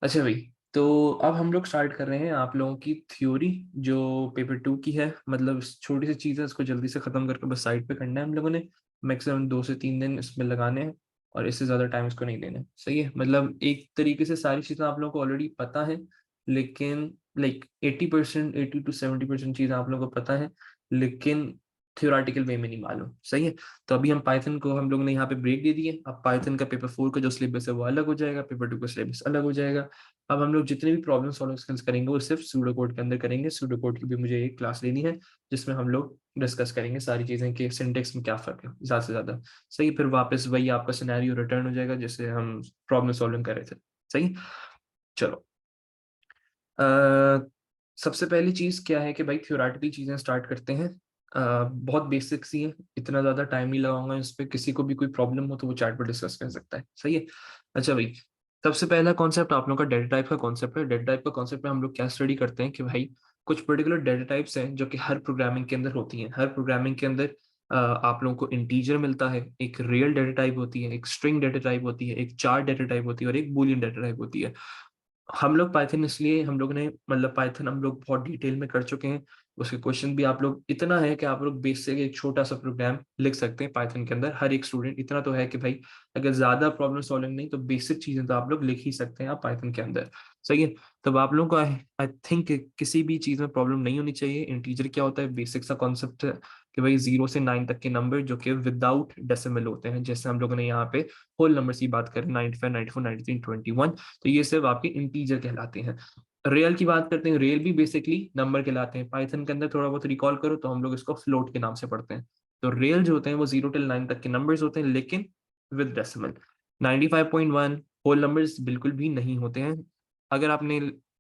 अच्छा भाई, तो अब हम लोग स्टार्ट कर रहे हैं आप लोगों की थ्योरी जो पेपर 2 की है। मतलब छोटी सी चीज़ है, इसको जल्दी से ख़त्म करके बस साइड पे करना है हम लोगों ने। मैक्सिमम 2 से 3 दिन इसमें लगाने हैं और इससे ज़्यादा टाइम इसको नहीं देना है। सही है, मतलब एक तरीके से सारी चीज़ें आप लोगों को ऑलरेडी पता है, लेकिन लाइक 80%, 80 to 70% चीज़ें आप लोगों को पता है, लेकिन थियोरटिकल वे में नहीं मालूम। सही है, तो अभी हम पाइथन को हम लोग ने यहाँ पे ब्रेक दे दिए। अब पाइथन का पेपर 4 का जो सिलेबस है वो अलग हो जाएगा, पेपर 2 का सिलेबस अलग हो जाएगा। अब हम लोग जितने भी प्रॉब्लम सॉल्विंग स्किल्स करेंगे वो सिर्फ सूडो कोड के अंदर करेंगे। सूडो कोड की भी मुझे एक क्लास लेनी है जिसमें हम लोग डिस्कस करेंगे सारी चीजें कि सिंटेक्स में क्या फर्क है ज्यादा से ज्यादा। सही, फिर वापस वही आपका सिनेरियो रिटर्न हो जाएगा जिससे हम प्रॉब्लम सॉल्विंग कर रहे थे। सही, चलो। सबसे पहली चीज क्या है कि भाई थ्योरेटिकल चीजें स्टार्ट करते हैं। बहुत बेसिक सी है, इतना ज्यादा टाइम नहीं लगाऊंगा इस पे। किसी को भी कोई प्रॉब्लम हो तो वो चैट पर डिस्कस कर सकता है। सही है, अच्छा भाई, सबसे पहला कॉन्सेप्ट आप लोगों का डेटा टाइप का कॉन्सेप्ट है। डेटा टाइप का कॉन्सेप्ट में हम लोग क्या स्टडी करते हैं कि भाई कुछ पर्टिकुलर डेटा टाइप्स हैं जो कि हर प्रोग्रामिंग के अंदर होती हैं। हर प्रोग्रामिंग के अंदर आप लोगों को इंटीजर मिलता है, एक रियल डेटा टाइप होती है, एक स्ट्रिंग डेटा टाइप होती है, एक चार डेटा टाइप होती है और एक बूलियन डेटा टाइप होती है। हम लोग पाइथन इसलिए हम लोग ने मतलब पाइथन हम लोग बहुत डिटेल में कर चुके हैं। उसके क्वेश्चन भी आप लोग इतना है कि आप लोग बेसिक एक छोटा सा प्रोग्राम लिख सकते हैं पाइथन के अंदर। हर एक स्टूडेंट इतना तो है कि भाई अगर ज्यादा प्रॉब्लम सॉल्विंग नहीं तो बेसिक चीजें तो आप लोग लिख ही सकते हैं आप पाइथन के अंदर। सही है, तब आप लोगों को आई थिंक किसी भी चीज में प्रॉब्लम नहीं होनी चाहिए। इंटीजर क्या होता है, बेसिक सा कॉन्सेप्ट है कि भाई 0 से 9 तक के नंबर जो कि विदाउट डेसिमल होते हैं। जैसे हम लोगों ने यहाँ पे होल नंबर की बात करें, 95, 94, 93, 21, तो ये सिर्फ आपके इंटीजर कहलाते हैं। रियल की बात करते हैं, रियल भी बेसिकली नंबर कहलाते हैं। पाइथन के अंदर थोड़ा बहुत रिकॉल करो तो हम लोग इसको फ्लोट के नाम से पढ़ते हैं। तो रियल जो होते हैं वो 0 till 9 तक के नंबर्स होते हैं, लेकिन विद डेसिमल। 95.1 होल नंबर्स बिल्कुल भी नहीं होते हैं। अगर आपने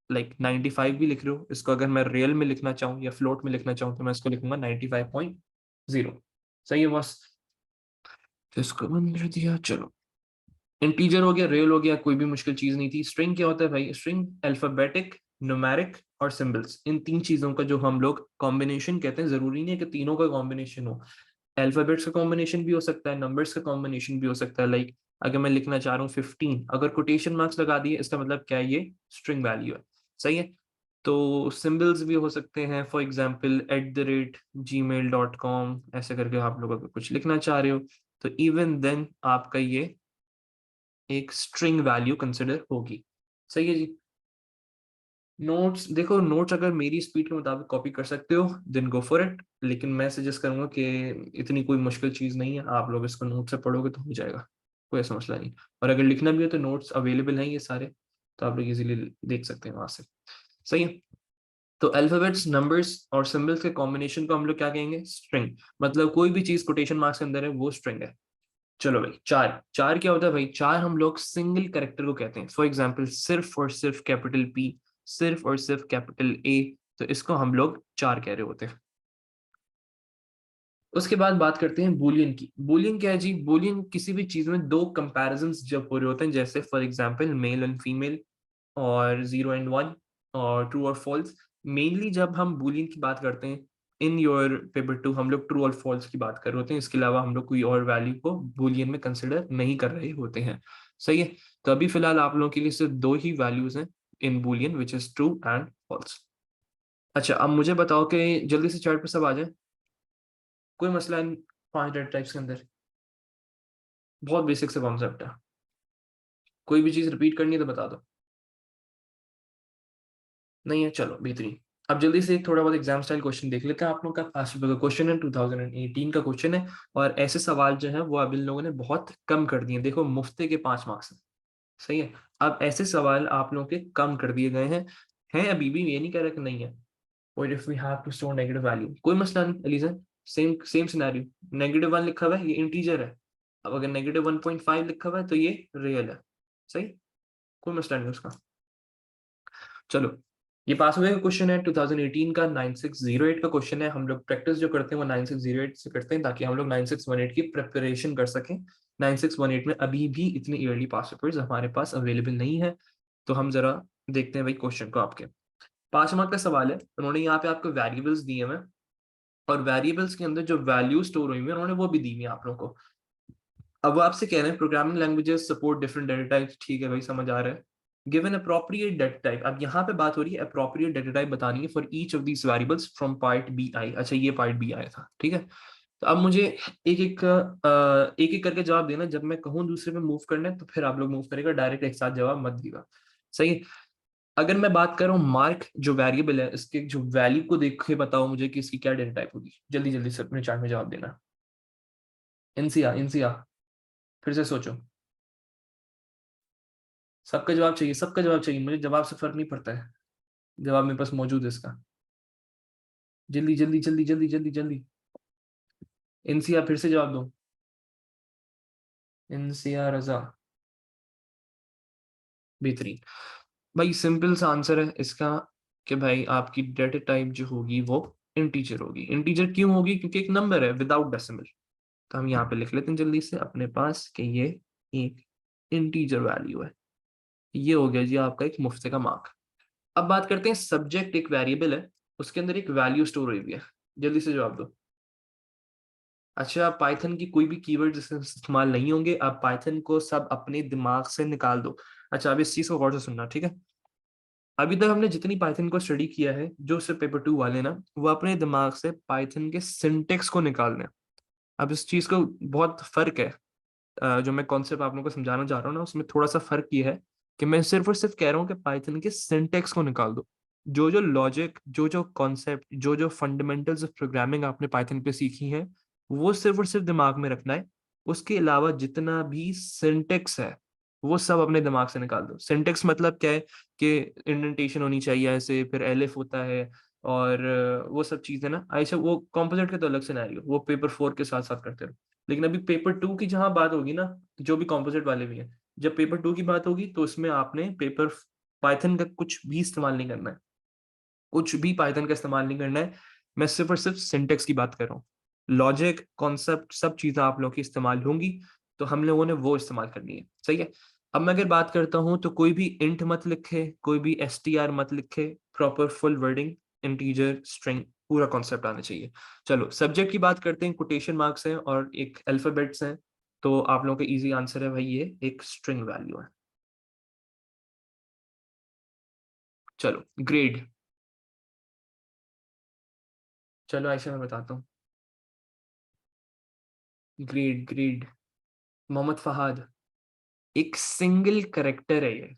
लाइक 95 भी लिख रहे हो, इसको अगर मैं रियल में लिखना चाहूँ या फ्लोट में लिखना चाहूँ तो मैं इसको लिखूंगा 95.0। सही है बस, तो इसको बंद कर दिया। चलो, इंटीजर हो गया, रियल हो गया, कोई भी मुश्किल चीज नहीं थी। स्ट्रिंग क्या होता है भाई, स्ट्रिंग अल्फाबेटिक, न्यूमेरिक और सिंबल्स, इन तीन चीजों का जो हम लोग कॉम्बिनेशन कहते हैं। जरूरी नहीं है कि तीनों का कॉम्बिनेशन हो। अल्फाबेट्स का कॉम्बिनेशन भी हो सकता है, नंबर्स का कॉम्बिनेशन भी हो सकता है। लाइक अगर मैं लिखना चाह रहा हूँ 15, अगर कोटेशन मार्क्स लगा दिए इसका मतलब क्या है, ये स्ट्रिंग वैल्यू है। सही है, तो सिंबल्स भी हो सकते हैं। फॉर एग्जाम्पल @gmail.com ऐसे करके आप लोग अगर कुछ लिखना चाह रहे हो तो इवन देन आपका ये एक स्ट्रिंग वैल्यू कंसिडर होगी। सही है जी। नोट्स देखो, नोट्स अगर मेरी स्पीड के मुताबिक कॉपी कर सकते हो देन गो फॉर इट, लेकिन मैं सजेस्ट करूंगा कि इतनी कोई मुश्किल चीज नहीं है, आप लोग इसको नोट से पढ़ोगे तो हो जाएगा, कोई ऐसा मसला नहीं। और अगर लिखना भी हो तो नोट्स अवेलेबल हैं ये सारे, तो आप लोग इजीली देख सकते हैं वहां से। सही है, तो अल्फाबेट्स, नंबर्स और सिंबल्स के कॉम्बिनेशन को हम लोग क्या कहेंगे, स्ट्रिंग। मतलब कोई भी चीज कोटेशन मार्क्स के अंदर है वो स्ट्रिंग है। चलो भाई, चार चार क्या होता है भाई, चार हम लोग सिंगल कैरेक्टर को कहते हैं। फॉर एग्जाम्पल सिर्फ और सिर्फ कैपिटल पी, सिर्फ और सिर्फ कैपिटल ए, तो इसको हम लोग चार कह रहे होते हैं। उसके बाद बात करते हैं बूलियन की। बूलियन क्या है जी, बूलियन किसी भी चीज में दो कंपैरिजंस जब हो रहे होते हैं, जैसे for example male and female और 0 and 1 और ट्रू और फॉल्स। मेनली जब हम बूलियन की बात करते हैं इन योर पेपर 2 हम लोग ट्रू और फॉल्स की बात कर रहे होते हैं। इसके अलावा हम लोग कोई और वैल्यू को बूलियन में कंसिडर नहीं कर रहे होते हैं। सही है, तो अभी फिलहाल आप लोगों के लिए सिर्फ दो ही वैल्यूज हैं in Boolean, which is true and false. अच्छा, अब मुझे बताओ कि जल्दी से चार्ट पर सब आ जाए, कोई मसला इन 5 डेटा टाइप्स के अंदर। बहुत बेसिक से कॉन्सेप्ट है, कोई भी चीज रिपीट करनी है तो बता दो। नहीं है, चलो बेहतरीन। अब जल्दी से एक थोड़ा बहुत एग्जाम स्टाइल क्वेश्चन देख लेते हैं। आप लोग का पास पेपर का क्वेश्चन है, 2018 का क्वेश्चन है। और ऐसे सवाल जो है वो अब इन लोगों ने बहुत कम कर दिए। देखो मुफ्ते के 5 मार्क्स हैं। सही है, अब ऐसे सवाल आप लोगों के कम कर दिए गए हैं अभी भी, ये नहीं कह रहा कि नहीं है। और if we have to store negative value, कोई मसला नहीं एलिजा, सेम सेम सिनेरियो। -1 लिखा हुआ है, ये इंटीजर है। अब अगर -1.5 लिखा हुआ है तो ये रियल है। सही, कोई मसला नहीं उसका। चलो, ये पास हुए का क्वेश्चन है, 2018 का 9608 का क्वेश्चन है। हम लोग प्रैक्टिस जो करते हैं वो 9608 से करते हैं ताकि हम लोग 9618 की प्रिपरेशन कर सकें। 9618 में अभी भी इतने ईयरली पास पेपर्स हमारे पास अवेलेबल नहीं है। तो हम जरा देखते हैं भाई क्वेश्चन को। आपके 5 मार्क का सवाल है, उन्होंने यहाँ पे आपको वेरिएबल्स दिए हुए हैं और वेरिएबल्स के अंदर जो वैल्यू स्टोर हुई हुई है उन्होंने वो भी दी हुई है आप लोगों को। अब वो आपसे कह रहे हैं programming languages support different data types. ठीक है भाई, समझ आ रहा है। गिवन अप्रोप्रिएट डाटा टाइप, अब यहाँ पे बात हो रही है अप्रोप्रिएट डाटा टाइप बतानी है for each of these variables from part B i. अच्छा ये पार्ट बी आया था, ठीक है। तो अब मुझे एक एक करके जवाब देना, जब मैं कहूँ दूसरे पे मूव करना है तो फिर आप लोग मूव करेगा, डायरेक्ट एक साथ जवाब मत दिएगा, सही है। अगर मैं बात कर रहा हूँ मार्क जो वेरिएबल है, इसके जो वैल्यू को देख के बताओ मुझे कि इसकी क्या डेटा टाइप होगी, जल्दी जल्दी से अपने चार्ट में जवाब देना। इनसिया इनसिया, फिर से सोचो, सबका जवाब चाहिए, सबका जवाब चाहिए, मुझे जवाब से फर्क नहीं पड़ता है, जवाब मेरे पास मौजूद है इसका। जल्दी जल्दी जल्दी जल्दी जल्दी जल्दी, इनसिया फिर से जवाब दो, इनसिया रजा, बेहतरीन। भाई सिंपल सा आंसर है इसका कि भाई आपकी डेटा टाइप जो होगी वो इंटीजर होगी। इंटीजर क्यों होगी? क्योंकि एक नंबर है विदाउट डेसिमल। तो हम यहाँ पे लिख लेते हैं जल्दी से अपने पास कि ये एक इंटीजर वैल्यू है। ये हो गया जी आपका एक मुफ्त का मार्क। अब बात करते हैं सब्जेक्ट एक वेरिएबल है, उसके अंदर एक वैल्यू स्टोर हुई हुई है, जल्दी से जवाब दो। अच्छा पाइथन की कोई भी कीवर्ड जिसमें इस्तेमाल नहीं होंगे, आप पाइथन को सब अपने दिमाग से निकाल दो। अच्छा अब इस चीज को गौर से सुनना, ठीक है। अभी तक हमने जितनी पाइथन को स्टडी किया है, जो सिर्फ पेपर 2 वाले ना, वो अपने दिमाग से पाइथन के सिंटेक्स को निकाल लें। अब इस चीज को बहुत फर्क है, जो मैं कॉन्सेप्ट आप लोगों को समझाना चाह रहा हूँ ना, उसमें थोड़ा सा फर्क ये है कि मैं सिर्फ और सिर्फ कह रहा हूँ कि पाइथन के सिंटेक्स को निकाल दो। जो जो लॉजिक, जो जो कॉन्सेप्ट, जो जो फंडामेंटल्स ऑफ प्रोग्रामिंग आपने पाइथन पे सीखी हैं, वो सिर्फ और सिर्फ दिमाग में रखना है। उसके अलावा जितना भी सिंटेक्स है वो सब अपने दिमाग से निकाल दो। सिंटेक्स मतलब क्या है कि इंडेंटेशन होनी चाहिए ऐसे, फिर एलिफ होता है, और वो सब चीजें ना, ऐसे वो कॉम्पोजिट के तो अलग सिनेरियो, वो पेपर 4 के साथ साथ करते रहो। लेकिन अभी पेपर 2 की जहां बात होगी ना, जो भी कॉम्पोजिट वाले भी हैं, जब पेपर 2 की बात होगी तो उसमें आपने पेपर पाइथन का कुछ भी इस्तेमाल नहीं करना है, कुछ भी पाइथन का इस्तेमाल नहीं करना है। मैं सिर्फ और सिर्फ सिंटेक्स की बात कर रहा हूँ। लॉजिक कॉन्सेप्ट सब चीजें आप लोगों की इस्तेमाल होंगी, तो हम लोगों ने वो इस्तेमाल करनी है, सही है। अब मैं अगर बात करता हूँ तो कोई भी इंट मत लिखे, कोई भी str मत लिखे, proper full wording, integer string, पूरा कॉन्सेप्ट आना चाहिए। चलो सब्जेक्ट की बात करते हैं, कोटेशन मार्क्स हैं और एक अल्फाबेट्स हैं, तो आप लोगों का इजी आंसर है भाई, ये एक स्ट्रिंग वैल्यू है। चलो ग्रेड, चलो ऐसे मैं बताता हूँ। ग्रेड ग्रेड, मोहम्मद फहाद, एक सिंगल करेक्टर है ये,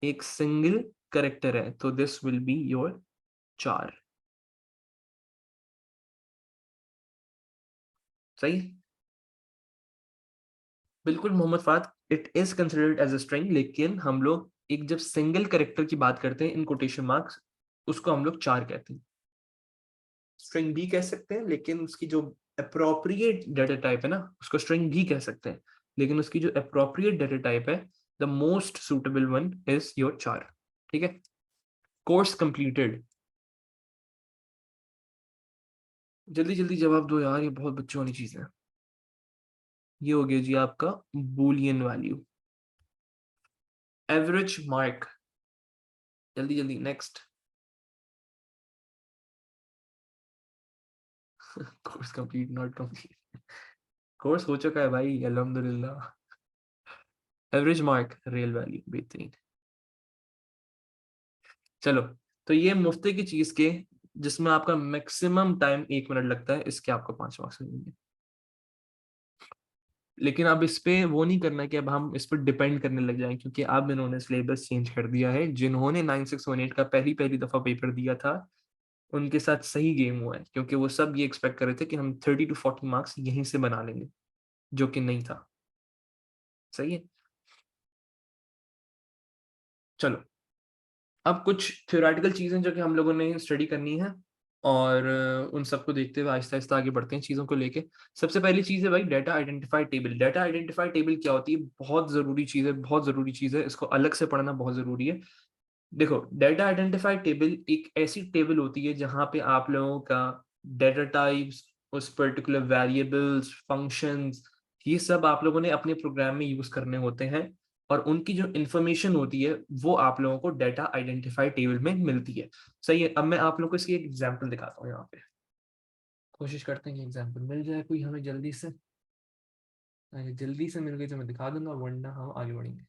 एक सिंगल करेक्टर है, तो दिस विल बी योर 4, सही। बिल्कुल Mohammad Fahad, it is considered as a string, लेकिन हम लोग एक जब सिंगल करेक्टर की बात करते हैं इन कोटेशन मार्क्स, उसको हम लोग 4 कहते हैं। स्ट्रिंग भी कह सकते हैं, लेकिन उसकी जो अप्रोप्रिएट डाटा टाइप है ना, उसको स्ट्रिंग भी कह सकते हैं, लेकिन उसकी जो अप्रोप्रिएट डाटा टाइप है, the most suitable one is your 4, ठीक है। कोर्स कंप्लीटेड, जल्दी जल्दी जवाब दो यार, ये बहुत बच्चों वाली चीज है। ये हो गया जी आपका बूलियन वैल्यू। एवरेज मार्क, जल्दी जल्दी next. Course complete not complete, course हो चुका है भाई अल्हम्दुलिल्लाह। एवरेज मार्क रियल वैल्यू, बेहतरीन। चलो, तो ये मुफ्ती की चीज के जिसमें आपका मैक्सिमम टाइम 1 मिनट लगता है, इसके आपको 5 मार्क्स मिलेंगे। लेकिन अब इस पे वो नहीं करना कि अब हम इस पर डिपेंड करने लग जाएं, क्योंकि अब इन्होंने सिलेबस चेंज कर दिया है। जिन्होंने 9618 का पहली पहली दफा पेपर दिया था, उनके साथ सही गेम हुआ है, क्योंकि वो सब ये एक्सपेक्ट कर रहे थे कि हम 30 to 40 मार्क्स यहीं से बना लेंगे, जो कि नहीं था, सही है। चलो, अब कुछ थ्योरेटिकल चीजें जो कि हम लोगों ने स्टडी करनी है, और उन सबको देखते हुए आहिस्ता आहिस्ता आगे बढ़ते हैं चीजों को लेके। सबसे पहली चीज है भाई data identify table. Data identify table क्या होती है? बहुत जरूरी चीज है, बहुत जरूरी चीज है, इसको अलग से पढ़ना बहुत जरूरी है। देखो, डाटा आइडेंटिफाई टेबल एक ऐसी टेबल होती है जहां पे आप लोगों का डाटा टाइप्स, उस पर्टिकुलर वेरिएबल्स, फंक्शंस, ये सब आप लोगों ने अपने प्रोग्राम में यूज करने होते हैं, और उनकी जो इंफॉर्मेशन होती है वो आप लोगों को डाटा आइडेंटिफाई टेबल में मिलती है, सही है। अब मैं आप लोगों को इसकी एक एग्जांपल दिखाता हूँ यहाँ पे, कोशिश करते हैं कि एग्जांपल मिल जाए कोई हमें जल्दी से। अगर जल्दी से मिल गई तो मैं दिखा दूंगा, वरना हम आगे बढ़ेंगे।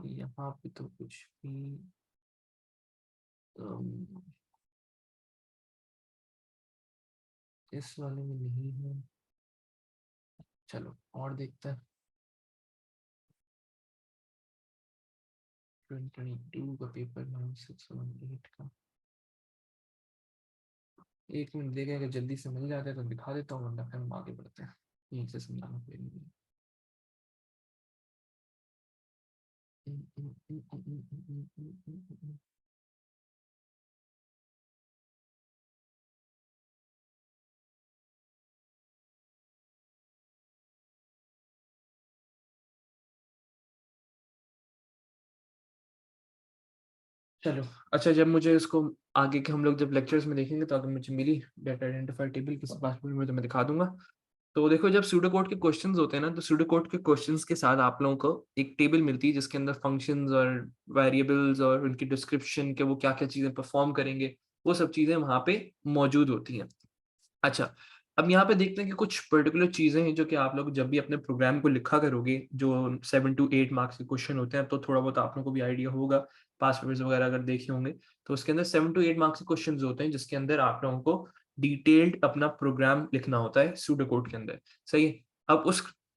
यहाँ पे तो कुछ भी अम, इस वाले में नहीं है। चलो और देखते हैं। 2022 का पेपर 9618 का। एक मिनट देखें, अगर जल्दी से मिल जाता है तो दिखा देता हूँ, वरना फिर हम आगे बढ़ते हैं। यहीं से समझाना पड़ेगा। चलो अच्छा, जब मुझे इसको आगे के हम लोग जब लेक्चर्स में देखेंगे तो अगर मुझे मिली डाटा आइडेंटिफायर टेबल किसी पासवर्ड में तो मैं दिखा दूंगा। तो देखो, जब सूडो कोड के क्वेश्चंस होते हैं ना, तो सूडो कोड के क्वेश्चंस के साथ आप लोगों को एक टेबल मिलती है जिसके अंदर फंक्शंस और वेरिएबल्स और उनकी डिस्क्रिप्शन के वो क्या क्या चीजें परफॉर्म करेंगे, वो सब चीजें वहां पे मौजूद होती हैं। अच्छा, अब यहाँ पे देखते हैं कि कुछ पर्टिकुलर चीजें हैं जो कि आप लोग जब भी अपने प्रोग्राम को लिखा करोगे, जो 7 to 8 मार्क्स के क्वेश्चन होते हैं, तो थोड़ा बहुत आप लोगों को भी आइडिया होगा, पास पेपर्स वगैरह अगर देखे होंगे तो उसके अंदर 7 to 8 मार्क्स के क्वेश्चन होते हैं जिसके अंदर आप लोगों को डिटेल्ड अपना प्रोग्राम लिखना होता है सूडो कोड के अंदर। सही है। अब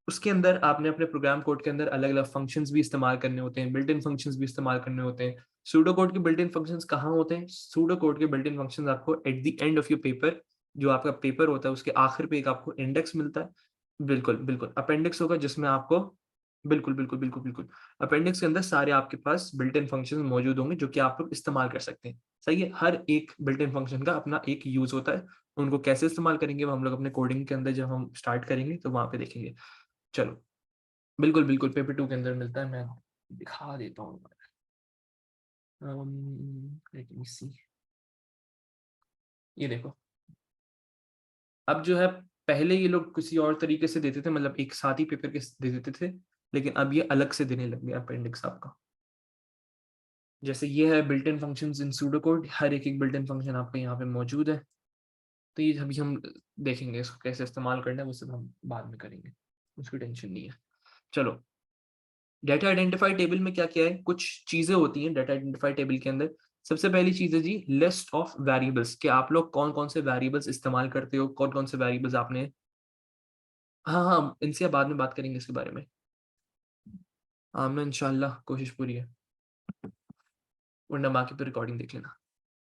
उसके अंदर आपने अपने प्रोग्राम कोड के अंदर अलग अलग फंक्शंस भी इस्तेमाल करने होते हैं, बिल्ट इन फंक्शंस भी इस्तेमाल करने होते हैं। सूडो कोड के बिल्ट इन फंक्शंस कहाँ होते हैं? सूडो कोड के बिल्ट इन फंक्शंस आपको at the end of your paper, जो आपका पेपर होता है उसके आखिर पे एक आपको इंडेक्स मिलता है। बिल्कुल बिल्कुल, अपेंडिक्स होगा जिसमें आपको, बिल्कुल बिल्कुल बिल्कुल बिल्कुल, अपेंडिक्स के अंदर सारे आपके पास बिल्ट इन फंक्शन मौजूद होंगे जो कि आप लोग इस्तेमाल कर सकते हैं। सही है। हर एक बिल्ट इन फंक्शन का अपना एक यूज होता है। उनको कैसे इस्तेमाल करेंगे वो हम लोग अपने कोडिंग के अंदर जब हम स्टार्ट करेंगे तो वहां पे देखेंगे। चलो, बिल्कुल बिल्कुल, पेपर 2 के अंदर मिलता है। मैं दिखा देता हूँ। Let me see। ये देखो, अब जो है, पहले ये लोग किसी और तरीके से देते थे, मतलब एक साथ ही पेपर के दे देते थे, लेकिन अब ये अलग से देने लग गया अपेंडिक्स आपका। जैसे ये है built in functions in pseudocode, हर एक एक बिल्ट इन फंक्शन आपके यहाँ पे मौजूद है। तो ये अभी हम देखेंगे इसको कैसे इस्तेमाल करना है, वो सब हम बाद में करेंगे, उसकी टेंशन नहीं है। चलो, डाटा आइडेंटिफाई टेबल में क्या क्या है, कुछ चीजें होती हैं डाटा आइडेंटिफाई टेबल के अंदर। सबसे पहली चीज है जी लिस्ट ऑफ वेरिएबल्स, कि आप लोग कौन कौन से वेरिएबल्स इस्तेमाल करते हो, कौन कौन से वेरिएबल्स आपने। हाँ हाँ, इनसे बाद में बात करेंगे इसके बारे में। आमना इंशाल्लाह कोशिश पूरी है, वरना बाकी पे रिकॉर्डिंग देख लेना।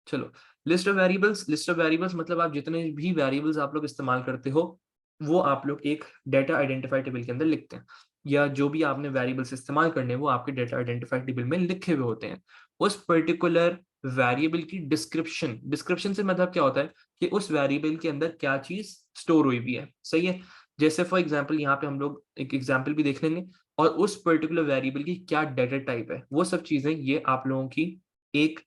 चलो, list of variables, list of variables मतलब आप जितने भी वेरिएबल्स आप लोग इस्तेमाल करते हो वो आप लोग एक डाटा आइडेंटिफाई टेबल के अंदर लिखते हैं, या जो भी आपने वेरिएबल्स इस्तेमाल करने हैं वो आपके डाटा आइडेंटिफाई टेबल में लिखे हुए होते हैं। उस पर्टिकुलर वेरिएबल की डिस्क्रिप्शन, डिस्क्रिप्शन से मतलब क्या होता है कि उस वेरिएबल के अंदर क्या चीज स्टोर हुई भी है। सही है। जैसे फॉर एग्जाम्पल यहाँ पे हम लोग एक एग्जाम्पल भी देख लेंगे, और उस पर्टिकुलर वेरिएबल की क्या डाटा टाइप है, वो सब चीजें ये आप लोगों की एक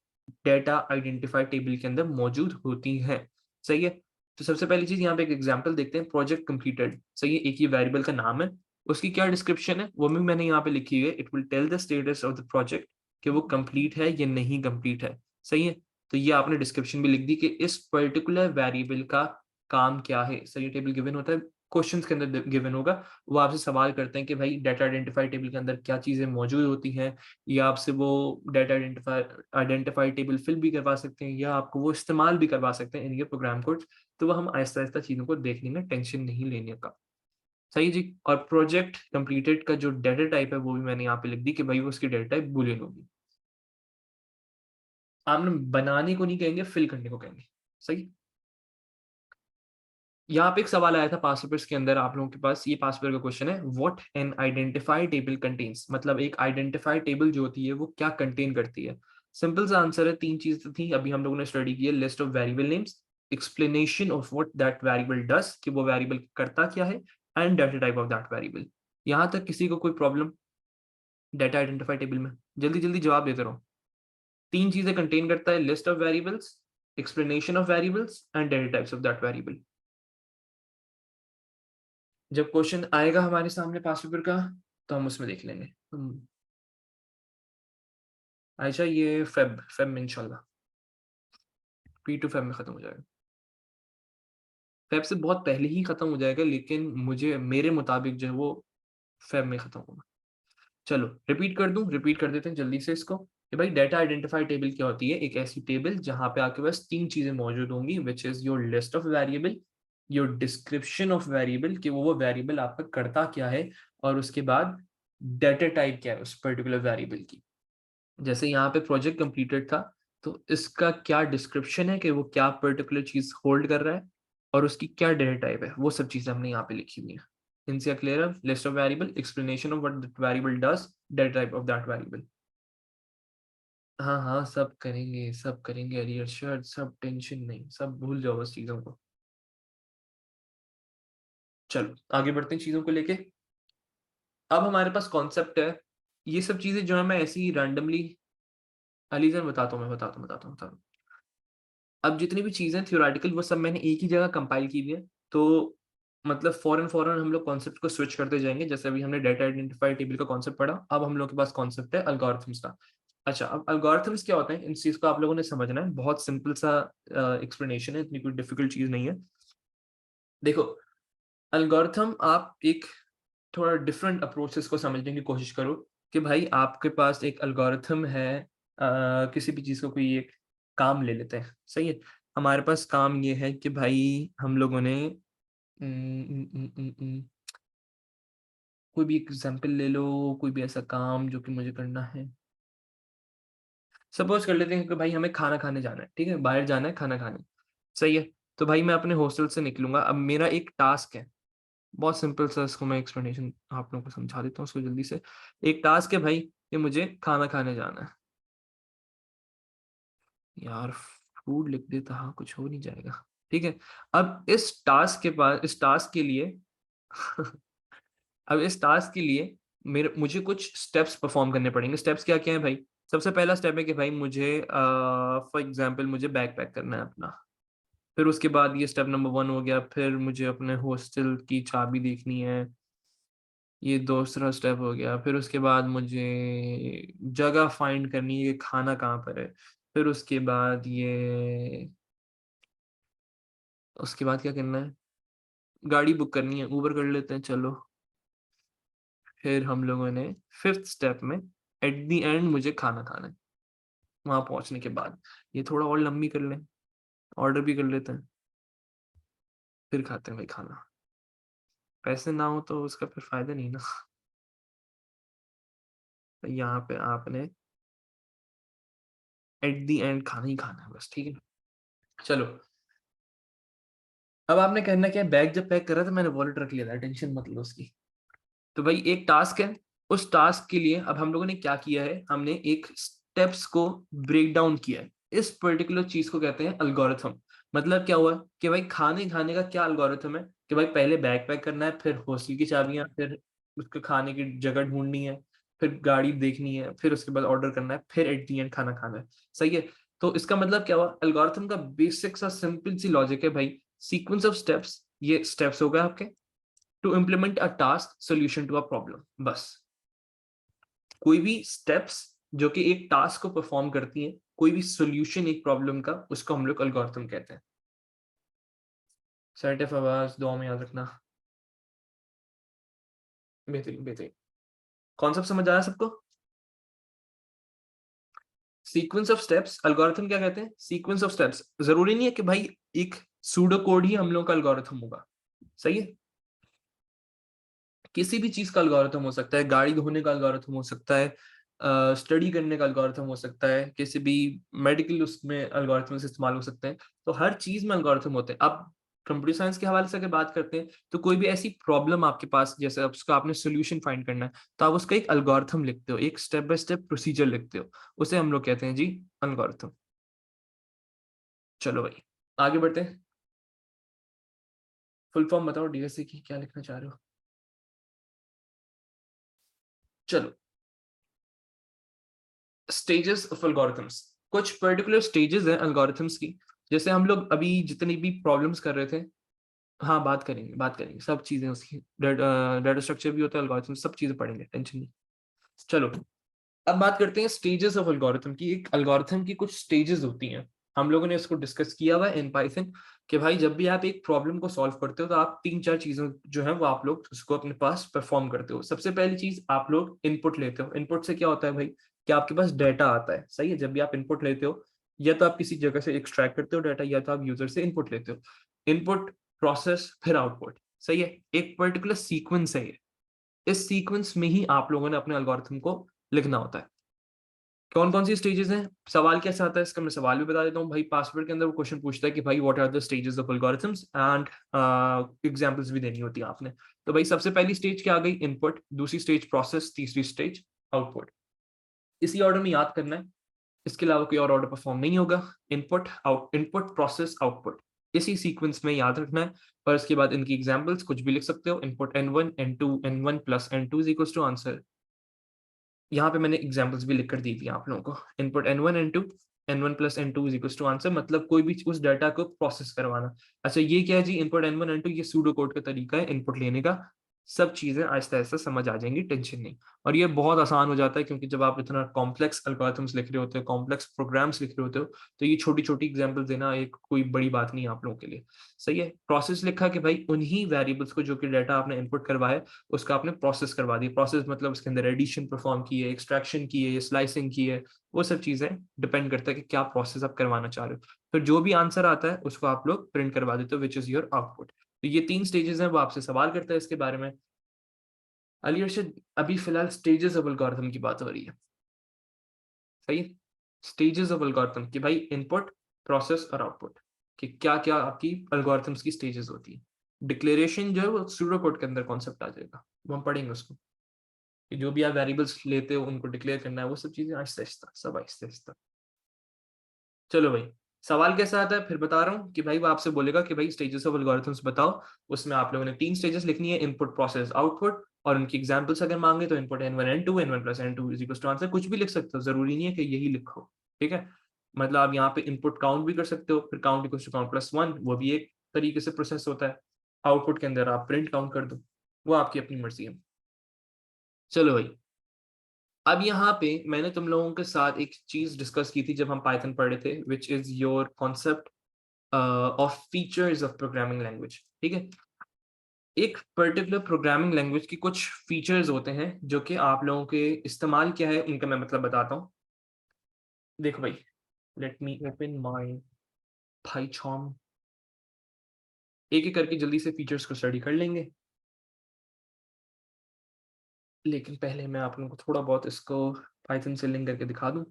डेटा आइडेंटिफाई टेबल के अंदर मौजूद होती हैं। सही है। तो सबसे पहली चीज यहाँ पे एक एग्जांपल देखते हैं, प्रोजेक्ट कंप्लीटेड। सही है, एक ही वेरिएबल का नाम है, उसकी क्या डिस्क्रिप्शन है वो भी मैंने यहाँ पे लिखी हुई है। It will tell the status of the project, कि वो कंप्लीट है या नहीं कंप्लीट है। सही है। तो ये आपने डिस्क्रिप्शन भी लिख दी कि इस पर्टिकुलर वेरिएबल का काम क्या है। सही, टेबल गिवन होता है, क्वेश्चंस के अंदर गिवन होगा। वो आपसे सवाल करते हैं कि भाई डाटा आइडेंटिफाई टेबल के अंदर क्या चीजें मौजूद होती हैं, या आपसे वो डाटा आइडेंटिफाई टेबल फिल भी करवा सकते हैं, या आपको वो इस्तेमाल भी करवा सकते हैं इनके प्रोग्राम कोड। तो वो हम आहिस्ता आहिस्ता चीज़ों को देखने में टेंशन नहीं लेने का। सही जी। और प्रोजेक्ट कंप्लीटेड का जो डाटा टाइप है वो भी मैंने यहाँ पे लिख दी कि भाई वो उसकी डाटा टाइप बूलियन होगी। आपने बनाने को नहीं कहेंगे, फिल करने को कहेंगे। सही। यहाँ पे एक सवाल आया था पास पेपर्स के अंदर, आप लोगों के पास ये पास पेपर का क्वेश्चन है, what an identify table contains, मतलब एक आइडेंटिफाई टेबल जो होती है वो क्या कंटेन करती है। सिंपल सा आंसर है, तीन चीजें थी अभी हम लोगों ने स्टडी की है, list of variable names, explanation of what that variable does, कि वो वेरिएबल करता क्या है, and data type of that variable. यहाँ तक किसी को कोई प्रॉब्लम डाटा आइडेंटिफाई टेबल में? जल्दी जल्दी जवाब देते रहो। तीन चीजें कंटेन करता है, list of variables, explanation of variables and data types of that variable. जब क्वेश्चन आएगा हमारे सामने पास पेपर का तो हम उसमें देख लेंगे। अच्छा, ये फेब फेब में इंशाल्लाह P2 फेब में खत्म हो जाएगा। फेब से बहुत पहले ही खत्म हो जाएगा, लेकिन मुझे मेरे मुताबिक जो है वो फेब में खत्म होगा। चलो रिपीट कर दूं, रिपीट कर देते हैं जल्दी से इसको कि भाई डाटा आइडेंटिफाई टेबल क्या होती है। एक ऐसी टेबल जहां पे आपके पास तीन चीजें मौजूद होंगी, which is your list of variable, your description of variable कि वो वेरिएबल आपका करता क्या है, और उसके बाद डाटा टाइप क्या है उस पर्टिकुलर वेरिएबल की। जैसे यहाँ पे प्रोजेक्ट कंप्लीटेड था, तो इसका क्या डिस्क्रिप्शन है कि वो क्या पर्टिकुलर चीज होल्ड कर रहा है, और उसकी क्या डेटा टाइप है, वो सब चीजें हमने यहाँ पे लिखी हुई है। इनसे clear, list of variable, explanation of what that variable does, data type of that variable. हाँ हाँ, सब करेंगे अली अरशद, सब टेंशन नहीं, सब भूल जाओ बस चीजों को। चलो आगे बढ़ते हैं चीजों को लेके। अब हमारे पास कॉन्सेप्ट है, ये सब चीजें जो है मैं ऐसी ही रैंडमली, अली सर बताता हूँ। अब जितनी भी चीजें थ्योरेटिकल वो सब मैंने एक ही जगह कंपाइल की हुई है, तो मतलब फौरन फौरन हम लोग कॉन्सेप्ट को स्विच करते जाएंगे। जैसे अभी हमने डाटा आइडेंटिफाई टेबल का कॉन्सेप्ट पढ़ा, अब हम लोग के पास कॉन्सेप्ट है अल्गोरिथम्स का। अच्छा, अब अल्गोरिथम्स क्या होते हैं, इन चीज को आप लोगों ने समझना है। बहुत सिंपल सा एक्सप्लेनेशन है, इतनी कोई डिफिकल्ट चीज नहीं है। देखो, अल्गोरिथम आप एक थोड़ा डिफरेंट अप्रोच को समझने की कोशिश करो कि भाई आपके पास एक अल्गोरिथम है, किसी भी चीज को कोई एक काम ले लेते हैं, सही है। हमारे पास काम ये है कि भाई हम लोगों ने कोई भी एग्जांपल ले लो, कोई भी ऐसा काम जो कि मुझे करना है। सपोज कर लेते हैं कि भाई हमें खाना खाने जाना है, ठीक है, बाहर जाना है खाना खाने, सही है। तो भाई मैं अपने हॉस्टल से निकलूंगा, अब मेरा एक टास्क है, बहुत सिंपल सा, इसको मैं एक्सप्लेनेशन आप लोगों को समझा देता हूँ उसको जल्दी से। एक टास्क है भाई कि मुझे खाना खाने जाना है। यार फूड लिख देता, हाँ कुछ हो नहीं जाएगा, ठीक है। अब इस टास्क के लिए अब इस टास्क के लिए मेरे मुझे कुछ स्टेप्स परफॉर्म करने पड़ेंगे। स्टेप्स क्या क्या है भाई? सबसे पहला स्टेप है कि भाई मुझे फॉर एग्जांपल मुझे बैग पैक करना है अपना। फिर उसके बाद ये स्टेप नंबर 1 हो गया, फिर मुझे अपने हॉस्टल की चाबी देखनी है, ये दूसरा स्टेप हो गया। फिर उसके बाद मुझे जगह फाइंड करनी है कि खाना कहाँ पर है। फिर उसके बाद क्या करना है? गाड़ी बुक करनी है, उबर कर लेते हैं चलो। फिर हम लोगों ने फिफ्थ स्टेप में एट द एंड मुझे खाना खाना है। वहां पहुंचने के बाद ये थोड़ा और लंबी कर लें, ऑर्डर भी कर लेते हैं, फिर खाते हैं भाई खाना। पैसे ना हो तो उसका फिर फायदा नहीं ना। तो यहाँ पे आपने एट द एंड खाना ही खाना है बस, ठीक है। चलो, अब आपने कहना क्या है, बैग जब पैक कर रहा था मैंने वॉलेट रख लिया था, टेंशन मत लो उसकी। तो भाई एक टास्क है, उस टास्क के लिए अब हम लोगों ने क्या किया है, हमने एक स्टेप्स को ब्रेक डाउन किया है। इस पर्टिकुलर चीज को कहते हैं अल्गोरिथम। मतलब क्या हुआ कि भाई खाने खाने का क्या अल्गोरिथम है कि भाई पहले बैग पैक करना है, फिर हॉस्टल की चाबियां, फिर उसके खाने की जगह ढूंढनी है, फिर गाड़ी देखनी है, फिर उसके बाद ऑर्डर करना है, फिर एट दी एंड खाना खाना है, सही है। तो इसका मतलब क्या हुआ, अल्गोरिथम का बेसिक सा सिंपल सी लॉजिक है भाई, सीक्वेंस ऑफ स्टेप्स, ये स्टेप्स हो गए आपके to implement a task solution to a problem. बस कोई भी स्टेप्स जो कि एक टास्क को परफॉर्म करती हैं, कोई भी सोल्यूशन एक प्रॉब्लम का, उसको हम लोग एल्गोरिथम कहते हैं। सेट ऑफ आवाज दुआ में याद रखना। बेहतरीन बेहतरीन। कॉन्सेप्ट समझ आया सबको? सीक्वेंस ऑफ स्टेप्स, एल्गोरिथम क्या कहते हैं? Sequence of steps. जरूरी नहीं है कि भाई एक सूडो कोड ही हम लोग का एल्गोरिथम होगा, सही है। किसी भी चीज का एल्गोरिथम हो सकता है, गाड़ी धोने का एल्गोरिथम हो सकता है, स्टडी करने का एल्गोरिथम हो सकता है, किसी भी मेडिकल उसमें एल्गोरिथम्स इस्तेमाल हो सकते हैं। तो हर चीज में एल्गोरिथम होते हैं। अब कंप्यूटर साइंस के हवाले से अगर बात करते हैं, तो कोई भी ऐसी प्रॉब्लम आपके पास, जैसे अब उसका आपने सोल्यूशन फाइंड करना है, तो आप उसका एक एल्गोरिथम लिखते हो, एक स्टेप बाय स्टेप प्रोसीजर लिखते हो, उसे हम लोग कहते हैं जी एल्गोरिथम। चलो भाई आगे बढ़ते हैं। फुल फॉर्म बताओ डीएसए की, क्या लिखना चाह रहे हो? चलो, स्टेजेस ऑफ एल्गोरिथम्स, कुछ पर्टिकुलर स्टेजेस हैं एल्गोरिथम्स की। जैसे हम लोग अभी जितनी भी प्रॉब्लम्स कर रहे थे, हाँ बात करेंगे सब चीजें उसकी, डाटा स्ट्रक्चर भी होता है, एल्गोरिथम, सब चीजें पढ़ेंगे, टेंशन नहीं। चलो अब बात करते हैं स्टेजेस ऑफ एल्गोरिथम की। एक एल्गोरिथम की कुछ स्टेजेस होती हैं। हम लोगों ने इसको डिस्कस किया हुआ है इन पाइथन कि भाई जब भी आप एक प्रॉब्लम को सॉल्व करते हो तो आप 3-4 चीजें जो है वो आप लोग उसको अपने पास परफॉर्म करते हो। सबसे पहली चीज आप लोग इनपुट लेते हो। इनपुट से क्या होता है भाई कि आपके पास डेटा आता है, सही है। जब भी आप इनपुट लेते हो या तो आप किसी जगह से एक्सट्रैक्ट करते हो डाटा या तो आप यूजर से इनपुट लेते हो। इनपुट, प्रोसेस, फिर आउटपुट, सही है। एक पर्टिकुलर सीक्वेंस है ये। इस सीक्वेंस में ही आप लोगों ने अपने एल्गोरिथम को लिखना होता है। कौन कौन सी स्टेजेस हैं, सवाल कैसे आता है इसका मैं सवाल भी बता देता हूँ भाई। पासवर्ड के अंदर वो क्वेश्चन पूछता है कि भाई what are the stages of algorithms and examples भी देनी होती है आपने। तो भाई सबसे पहली स्टेज क्या आ गई, इनपुट। दूसरी स्टेज प्रोसेस, तीसरी स्टेज आउटपुट। इसी ऑर्डर में याद करना है, इसके अलावा कोई और ऑर्डर परफॉर्म नहीं होगा। Input, out, input, process, output, इसी सीक्वेंस में याद रखना है। और इसके बाद इनकी एग्जांपल्स कुछ भी लिख सकते हो। Input n1 n2 n1 plus n2 is equal to answer. यहाँ पे मैंने एग्जांपल्स भी लिख कर दी थी आप लोगों को। Input n1 n2 n1 plus n2 is equal to answer, मतलब कोई भी उस डाटा को प्रोसेस करवाना। अच्छा ये क्या है जी, इनपुट n1 n2 ये सूडो कोड का तरीका है इनपुट लेने का। सब चीजें आहिस्ता आहिस्ता समझ आ जाएंगी, टेंशन नहीं। और ये बहुत आसान हो जाता है क्योंकि जब आप इतना कॉम्प्लेक्स एल्गोरिथम्स लिख रहे होते हो, कॉम्प्लेक्स प्रोग्राम्स लिख रहे होते हो, तो ये छोटी छोटी एग्जांपल देना एक कोई बड़ी बात नहीं है आप लोगों के लिए, सही है। प्रोसेस लिखा कि भाई उन्हीं वेरिएबल्स को जो कि डाटा आपने इनपुट करवाया उसका आपने प्रोसेस करवा दी। प्रोसेस मतलब उसके अंदर एडिशन परफॉर्म की है, एक्सट्रैक्शन की है, स्लाइसिंग की है, वो सब चीजें डिपेंड करता है कि क्या प्रोसेस आप करवाना चाह रहे हो। फिर जो भी आंसर आता है उसको आप लोग प्रिंट करवा देते हो, विच इज योर आउटपुट। तो ये 3 स्टेजेस हैं, वो आपसे सवाल करता है इसके बारे में। अली अर्शद, अभी फिलहाल स्टेजेस ऑफ एल्गोरिथम की बात हो रही है, सही है। स्टेजेस ऑफ एल्गोरिथम कि भाई इनपुट, प्रोसेस और आउटपुट, कि क्या क्या आपकी एल्गोरिथम्स की स्टेजेस होती है। डिक्लेरेशन जो है वो सूडो कोड के अंदर कॉन्सेप्ट आ जाएगा, वो हम पढ़ेंगे उसको, कि जो भी आप वेरिएबल्स लेते हो उनको डिक्लेयर करना है, वो सब चीजें आहिस्ता आहिस्ता, सब आहिस्ता आहिस्ता। चलो भाई, सवाल कैसा आता है फिर बता रहा हूँ कि भाई वो आपसे बोलेगा कि भाई स्टेजेस ऑफ एल्गोरिथम्स बताओ। उसमें आप लोगों ने 3 स्टेजेस लिखनी है, इनपुट, प्रोसेस, आउटपुट। और उनकी एग्जांपल्स अगर मांगे तो input n1 n2 n1 plus n2 is equal to answer, कुछ भी लिख सकते हो, जरूरी नहीं है कि यही लिखो, ठीक है। मतलब आप यहाँ पे इनपुट काउंट भी कर सकते हो, फिर count equal to count plus 1, वो भी एक तरीके से प्रोसेस होता है। आउटपुट के अंदर आप प्रिंट काउंट कर दो, वो आपकी अपनी मर्जी है। चलो भाई, अब यहाँ पे मैंने तुम लोगों के साथ एक चीज डिस्कस की थी जब हम पाइथन पढ़ रहे थे, which is your concept of features of programming language, ठीक है। एक पर्टिकुलर प्रोग्रामिंग लैंग्वेज की कुछ फीचर्स होते हैं जो कि आप लोगों के इस्तेमाल क्या है इनका मैं मतलब बताता हूँ। देखो भाई, let me open my Python. एक एक करके जल्दी से फीचर्स को स्टडी कर लेंगे, लेकिन पहले मैं आप लोगों को थोड़ा बहुत इसको पाइथन से लिंक करके दिखा दूं।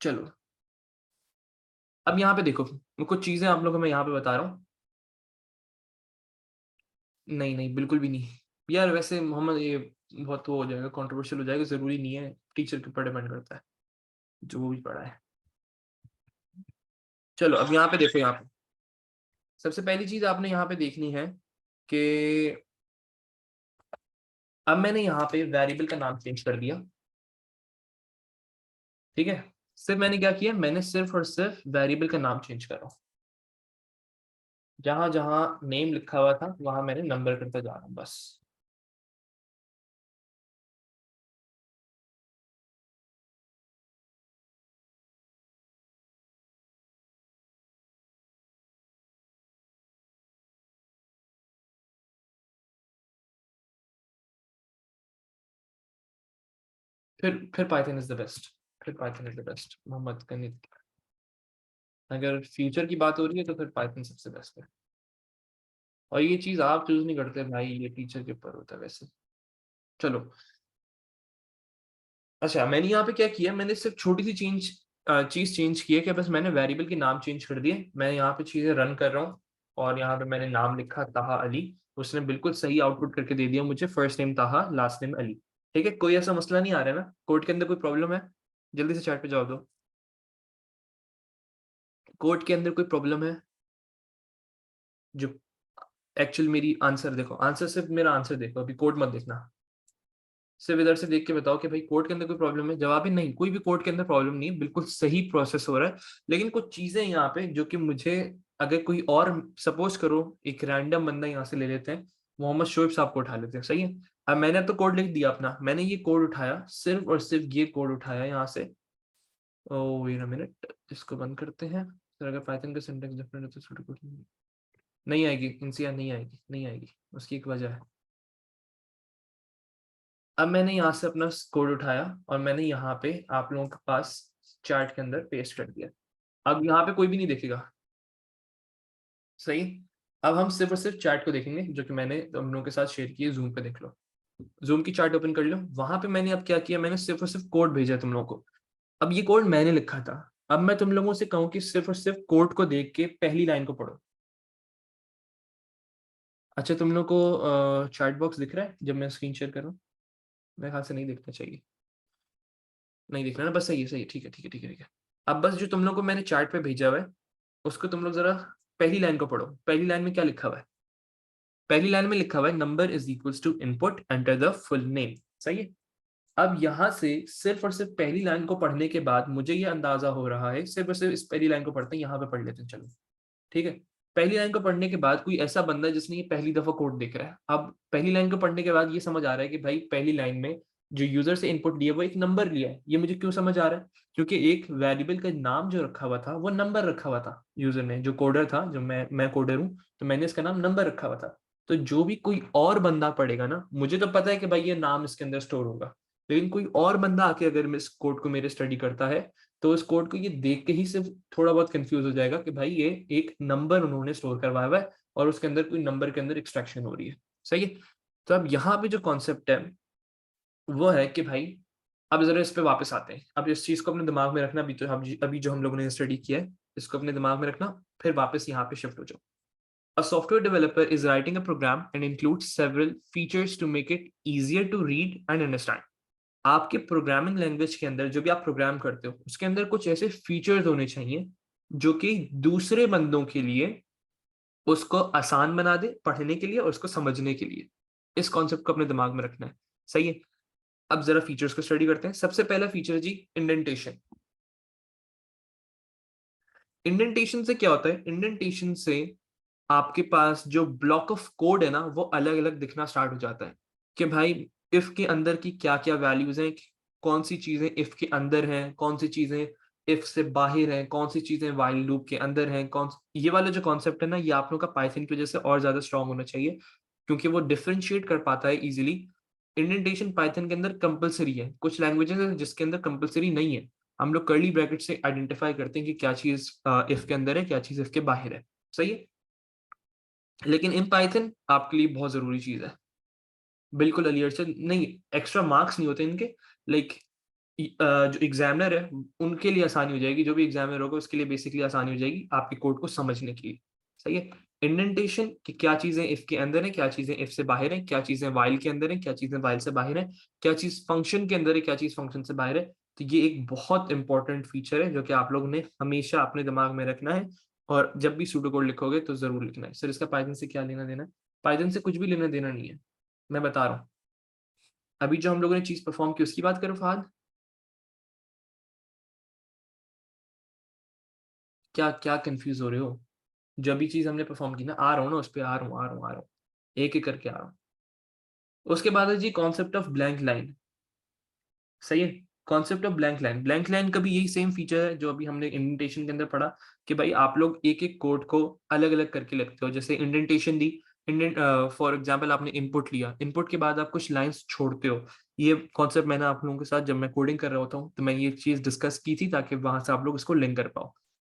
चलो, अब यहाँ पे देखो, कुछ चीजें आप लोगों को मैं यहाँ पे बता रहा हूँ। नहीं नहीं, बिल्कुल भी नहीं यार, वैसे मोहम्मद ये बहुत वो हो जाएगा, कंट्रोवर्शियल हो जाएगा, जरूरी नहीं है, टीचर के ऊपर डिपेंड करता है जो वो भी पढ़ा है। चलो अब यहाँ पे देखो, यहाँ पे सबसे पहली चीज आपने यहाँ पे देखनी है कि अब मैंने यहाँ पे वेरिएबल का नाम चेंज कर दिया, ठीक है। सिर्फ मैंने क्या किया, मैंने सिर्फ और सिर्फ वेरिएबल का नाम चेंज करा, जहां जहां नेम लिखा हुआ था वहां मैंने नंबर करता जा रहा हूँ बस। फिर पाइथन इज द बेस्ट, फिर Python is the best Mohammad Kanit. अगर फ्यूचर की बात हो रही है तो फिर पाइथन सबसे बेस्ट है। और ये चीज आप चूज नहीं करते भाई, ये टीचर के ऊपर होता है वैसे। चलो, अच्छा मैंने यहाँ पे क्या किया, मैंने सिर्फ छोटी सी चीज चेंज की है कि बस मैंने वेरिएबल के नाम चेंज कर दिए। मैं यहाँ पे चीजें रन कर रहा हूँ और यहाँ पे मैंने नाम लिखा ताहा अली, उसने बिल्कुल सही आउटपुट करके दे दिया मुझे, फर्स्ट नेम ताहा, लास्ट नेम अली, ठीक है। कोई ऐसा मसला नहीं आ रहा है ना, कोड के अंदर कोई प्रॉब्लम है? जल्दी से चैट पे जवाब दो, कोड के अंदर कोई प्रॉब्लम है? जो एक्चुअल मेरी आंसर देखो, आंसर सिर्फ मेरा आंसर देखो, अभी कोड मत देखना, सिर्फ इधर से देख के बताओ कि भाई कोड के अंदर कोई प्रॉब्लम है। जवाब ही नहीं, कोई भी कोड के अंदर प्रॉब्लम नहीं है, बिल्कुल सही प्रोसेस हो रहा है। लेकिन कुछ चीजें यहाँ पे जो कि मुझे, अगर कोई और, सपोज करो एक रैंडम बंदा यहाँ से ले लेते हैं, मोहम्मद शोएब साहब को उठा लेते हैं, सही है। अब मैंने तो कोड लिख दिया अपना, मैंने ये कोड उठाया, सिर्फ और सिर्फ ये कोड उठाया यहाँ से। ओ वेट अ मिनट, इसको बंद करते हैं। सर अगर पाइथन का सिंटैक्स डिफरेंट है तो सूडो नहीं आएगी, इनसे नहीं आएगी, नहीं आएगी, उसकी एक वजह है। अब मैंने यहाँ से अपना कोड उठाया और मैंने यहाँ पे आप लोगों के पास चार्ट के अंदर पेस्ट कर दिया। अब यहाँ पे कोई भी नहीं देखेगा, सही। अब हम सिर्फ और सिर्फ चार्ट को देखेंगे जो कि मैंने तुम लोगों के साथ शेयर किए, जूम पे देख लो। जूम की चार्ट ओपन कर लो, वहां पे मैंने अब क्या किया, मैंने सिर्फ और सिर्फ कोड भेजा तुम लोगों को। अब ये कोड मैंने लिखा था। अब मैं तुम लोगों से कहूँ कि सिर्फ और सिर्फ कोड को देख के पहली लाइन को पढ़ो। अच्छा, तुम लोग को चैट बॉक्स दिख रहा है जब मैं स्क्रीन शेयर कर रहा हूँ? मेरे ख्याल से नहीं दिखना चाहिए, नहीं दिख रहा ना, बस सही है, सही है, ठीक है, ठीक है, ठीक है, ठीक है। अब बस जो तुम लोग को मैंने चार्ट पे भेजा हुआ है उसको तुम लोग जरा पहली लाइन को पढ़ो। पहली लाइन में क्या लिखा हुआ है? पहली लाइन में लिखा हुआ है number is equals to input enter the full name, सही है। अब यहाँ से सिर्फ और सिर्फ पहली लाइन को पढ़ने के बाद मुझे ये अंदाजा हो रहा है, सिर्फ और सिर्फ इस पहली लाइन को पढ़ते हैं, यहाँ पे पढ़ लेते हैं, चलो ठीक है। पहली लाइन को पढ़ने के बाद कोई ऐसा बंदा है जिसने ये पहली दफा कोड देख रहा है, अब पहली लाइन को पढ़ने के बाद ये समझ आ रहा है कि भाई पहली लाइन में जो यूजर से इनपुट लिया वो एक नंबर लिया है। ये मुझे क्यों समझ आ रहा है? क्योंकि एक वेरिएबल का नाम जो रखा हुआ था वो नंबर रखा हुआ था यूजर ने, जो कोडर था, जो मैं कोडर हूँ तो मैंने इसका नाम नंबर रखा हुआ था। तो जो भी कोई और बंदा पढ़ेगा ना, मुझे तो पता है कि भाई ये नाम इसके अंदर स्टोर होगा, लेकिन कोई और बंदा आके अगर इस कोड को मेरे स्टडी करता है तो इस कोड को ये देख के ही सिर्फ थोड़ा बहुत कंफ्यूज हो जाएगा कि भाई ये एक नंबर उन्होंने स्टोर करवाया हुआ है और उसके अंदर कोई नंबर के अंदर एक्सट्रैक्शन हो रही है, सही है। तो अब यहाँ पे जो कॉन्सेप्ट है वो है कि भाई, अब जरा इस पे वापस आते हैं। अब इस चीज को अपने दिमाग में रखना, अभी तो अभी जो हम लोगों ने स्टडी किया है इसको अपने दिमाग में रखना, फिर वापस यहाँ पे शिफ्ट हो जाओ। A software developer is writing a program and includes several features to make it easier to read and understand. आपके प्रोग्रामिंग लैंग्वेज के अंदर जो भी आप प्रोग्राम करते हो उसके अंदर कुछ ऐसे फीचर्स होने चाहिए जो कि दूसरे बंदों के लिए उसको आसान बना दे पढ़ने के लिए और उसको समझने के लिए। इस कॉन्सेप्ट को अपने दिमाग में रखना है, सही है। अब जरा फीचर्स को स्टडी करते हैं। सबसे पहला फीचर जी, इंडेंटेशन। इंडेंटेशन से क्या होता है? इंडेंटेशन से आपके पास जो ब्लॉक ऑफ कोड है ना वो अलग अलग दिखना स्टार्ट हो जाता है कि भाई इफ के अंदर की क्या क्या वैल्यूज हैं, कौन सी चीजें इफ के अंदर हैं, कौन सी चीजें इफ से बाहर हैं, कौन सी चीजें व्हाइल लूप के अंदर हैं, ये वाला जो कॉन्सेप्ट है ना, ये आप लोगों का पाइथन की वजह से और ज्यादा स्ट्रांग होना चाहिए क्योंकि वो डिफरेंशिएट कर पाता है इजीली। इंडेंटेशन पाइथन के अंदर कंपलसरी है, कुछ लैंग्वेजेस है जिसके अंदर कंपलसरी नहीं है। हम लोग कर्ली ब्रैकेट से आइडेंटिफाई करते हैं कि क्या चीज इफ के अंदर है, क्या चीज इफ के बाहर है, सही है। लेकिन इन पाइथन आपके लिए बहुत जरूरी चीज है, बिल्कुल अलियर से नहीं, एक्स्ट्रा मार्क्स नहीं होते इनके। लाइक जो एग्जामिनर है उनके लिए आसानी हो जाएगी, जो भी एग्जामिनर होगा उसके लिए बेसिकली आसानी हो जाएगी आपके कोड को समझने के लिए, सही है। इंडेंटेशन कि क्या चीजें इफ के अंदर है, क्या चीजें इफ से बाहर है, क्या चीजें वाइल के अंदर है, क्या चीजें वाइल से बाहर है, क्या चीज फंक्शन के अंदर है, क्या चीज फंक्शन से बाहर है। तो ये एक बहुत इंपॉर्टेंट फीचर है जो कि आप लोगों ने हमेशा अपने दिमाग में रखना है और जब भी सूडो कोड लिखोगे तो जरूर लिखना है। सर इसका पाइथन से क्या लेना देना है? पाइथन से कुछ भी लेना देना नहीं है, मैं बता रहा हूँ। अभी जो हम लोगों ने चीज परफॉर्म की उसकी बात करो फहद, क्या क्या कंफ्यूज हो रहे हो? जो भी चीज हमने परफॉर्म की ना, आ रहा हूँ ना उस पर, आ रहा हूँ, आ रहा हूँ, आ रहा हूँ, एक एक करके आ रहा हूँ। उसके बाद है जी कॉन्सेप्ट ऑफ ब्लैंक लाइन, सही है। Concept of blank line, blank line का भी यही सेम फीचर है जो अभी हमने इंडेंटेशन के अंदर पढ़ा कि भाई आप लोग एक एक कोड को अलग अलग करके लिखते हो। जैसे indentation the, indent for example आपने इनपुट लिया, इनपुट के बाद आप कुछ लाइंस छोड़ते हो। ये कॉन्सेप्ट मैंने आप लोगों के साथ जब मैं कोडिंग कर रहा होता हूँ तो मैं ये चीज डिस्कस की थी ताकि वहां से आप लोग इसको लिंक कर पाओ।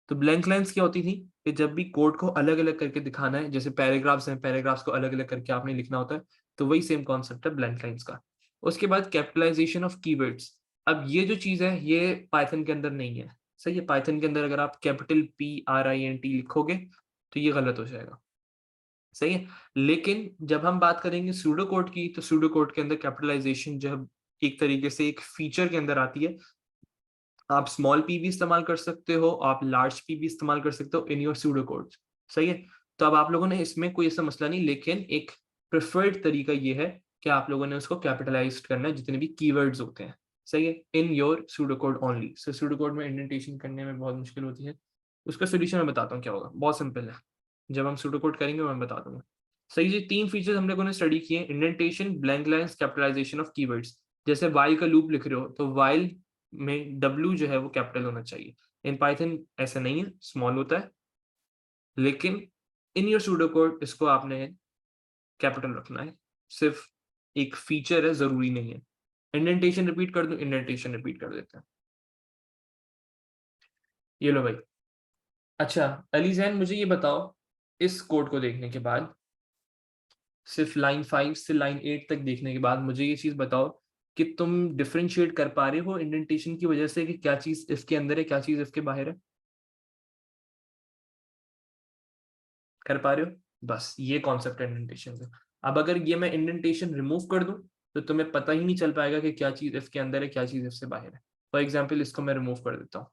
तो ब्लैंक लाइंस क्या होती थी कि जब भी कोड को अलग अलग करके दिखाना है, जैसे पैराग्राफ्स हैं, पैराग्राफ्स को अलग अलग करके आपने लिखना होता है, तो वही सेम कॉन्सेप्ट है ब्लैंक लाइंस का। उसके बाद कैपिटलाइजेशन ऑफ कीवर्ड्स। अब ये जो चीज है ये पाइथन के अंदर नहीं है, सही है। पाइथन के अंदर अगर आप कैपिटल PRINT लिखोगे तो ये गलत हो जाएगा, सही है। लेकिन जब हम बात करेंगे सूडो कोड की तो सूडो कोड के अंदर कैपिटलाइजेशन जब एक तरीके से एक फीचर के अंदर आती है, आप स्मॉल p भी इस्तेमाल कर सकते हो, आप लार्ज p भी इस्तेमाल कर सकते हो इन योर सूडो कोड, सही है। तो अब आप लोगों ने इसमें कोई ऐसा मसला नहीं, लेकिन एक प्रेफर्ड तरीका ये है कि आप लोगों ने उसको कैपिटलाइज करना है जितने भी कीवर्ड्स होते हैं, सही है, in your pseudo code only. So pseudo code में इंडेंटेशन करने में बहुत मुश्किल होती है, उसका सोल्यूशन मैं बताता हूँ क्या होगा, बहुत सिंपल है। जब हम सूडो कोड करेंगे मैं बता दूंगा। सही जी, 3 फीचर्स हम लोगों ने स्टडी किए, indentation, blank lines, capitalization of keywords. जैसे व्हाइल का लूप लिख रहे हो तो व्हाइल में डब्ल्यू जो है वो कैपिटल होना चाहिए। इन पाइथन ऐसा नहीं है, स्मॉल होता है, लेकिन इन योर सूडो कोड इसको आपने कैपिटल रखना है। सिर्फ एक फीचर है, ज़रूरी नहीं है। इंडेंटेशन रिपीट कर दूं? इंडेंटेशन रिपीट कर देते हैं। ये लो भाई। अच्छा, अली ज़ैन मुझे ये बताओ, इस कोड को देखने के बाद, सिर्फ लाइन 5 से लाइन 8 तक देखने के बाद मुझे ये चीज़ बताओ कि तुम डिफरेंशिएट कर पा रहे हो इंडेंटेशन की वजह से कि क्या चीज़ इसके अंदर है, क्या चीज़ इसके बाहर है? कर पा रहे हो? बस ये कॉन्सेप्ट है इंडेंटेशन का। अब अगर ये मैं इंडेंटेशन रिमूव कर दूं तो तुम्हें पता ही नहीं चल पाएगा कि क्या चीज़ इसके अंदर है, क्या चीज़ इससे बाहर है। फॉर एग्जाम्पल इसको मैं रिमूव कर देता हूँ।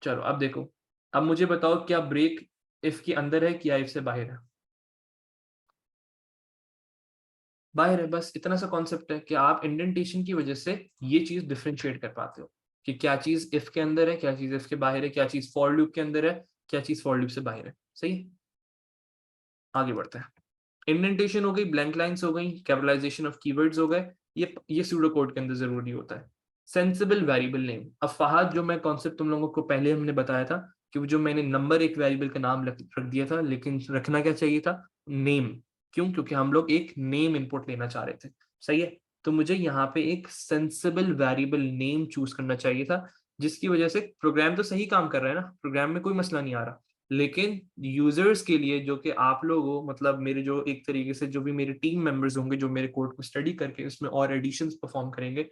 चलो अब देखो, अब मुझे बताओ क्या ब्रेक इफ के अंदर है, क्या इफ से बाहर है? बाहर है। बस इतना सा कॉन्सेप्ट है कि आप इंडेंटेशन की वजह से ये चीज डिफरेंशिएट कर पाते हो कि क्या चीज इफ के अंदर है, क्या चीज इफ के बाहर है, क्या चीज फॉर लूप के अंदर है, क्या चीज फॉर लूप से बाहर है। सही है? आगे बढ़ते हैं। इंडेंटेशन हो गई, ब्लैंक लाइंस हो गई, कैपिटलाइजेशन ऑफ कीवर्ड्स हो गए। ये सूडो कोड के अंदर जरूरी होता है। Sensible variable name. अब फहद, जो मैं कॉन्सेप्ट तुम लोगों को पहले हमने बताया था कि वो जो मैंने नंबर एक वेरिएबल का नाम रख दिया था, लेकिन रखना क्या चाहिए था? नेम। क्यों? क्योंकि हम लोग एक नेम इनपुट लेना चाह रहे थे। सही है? तो मुझे यहाँ पे एक सेंसिबल वेरिएबल नेम चूज करना चाहिए था, जिसकी वजह से प्रोग्राम तो सही काम कर रहा है ना, प्रोग्राम में कोई मसला नहीं आ रहा, लेकिन यूजर्स के लिए, जो कि आप लोग हो, मतलब मेरे जो एक तरीके से जो भी मेरे टीम मेंबर्स होंगे जो मेरे कोड को स्टडी करके उसमें और एडिशंस परफॉर्म करेंगे,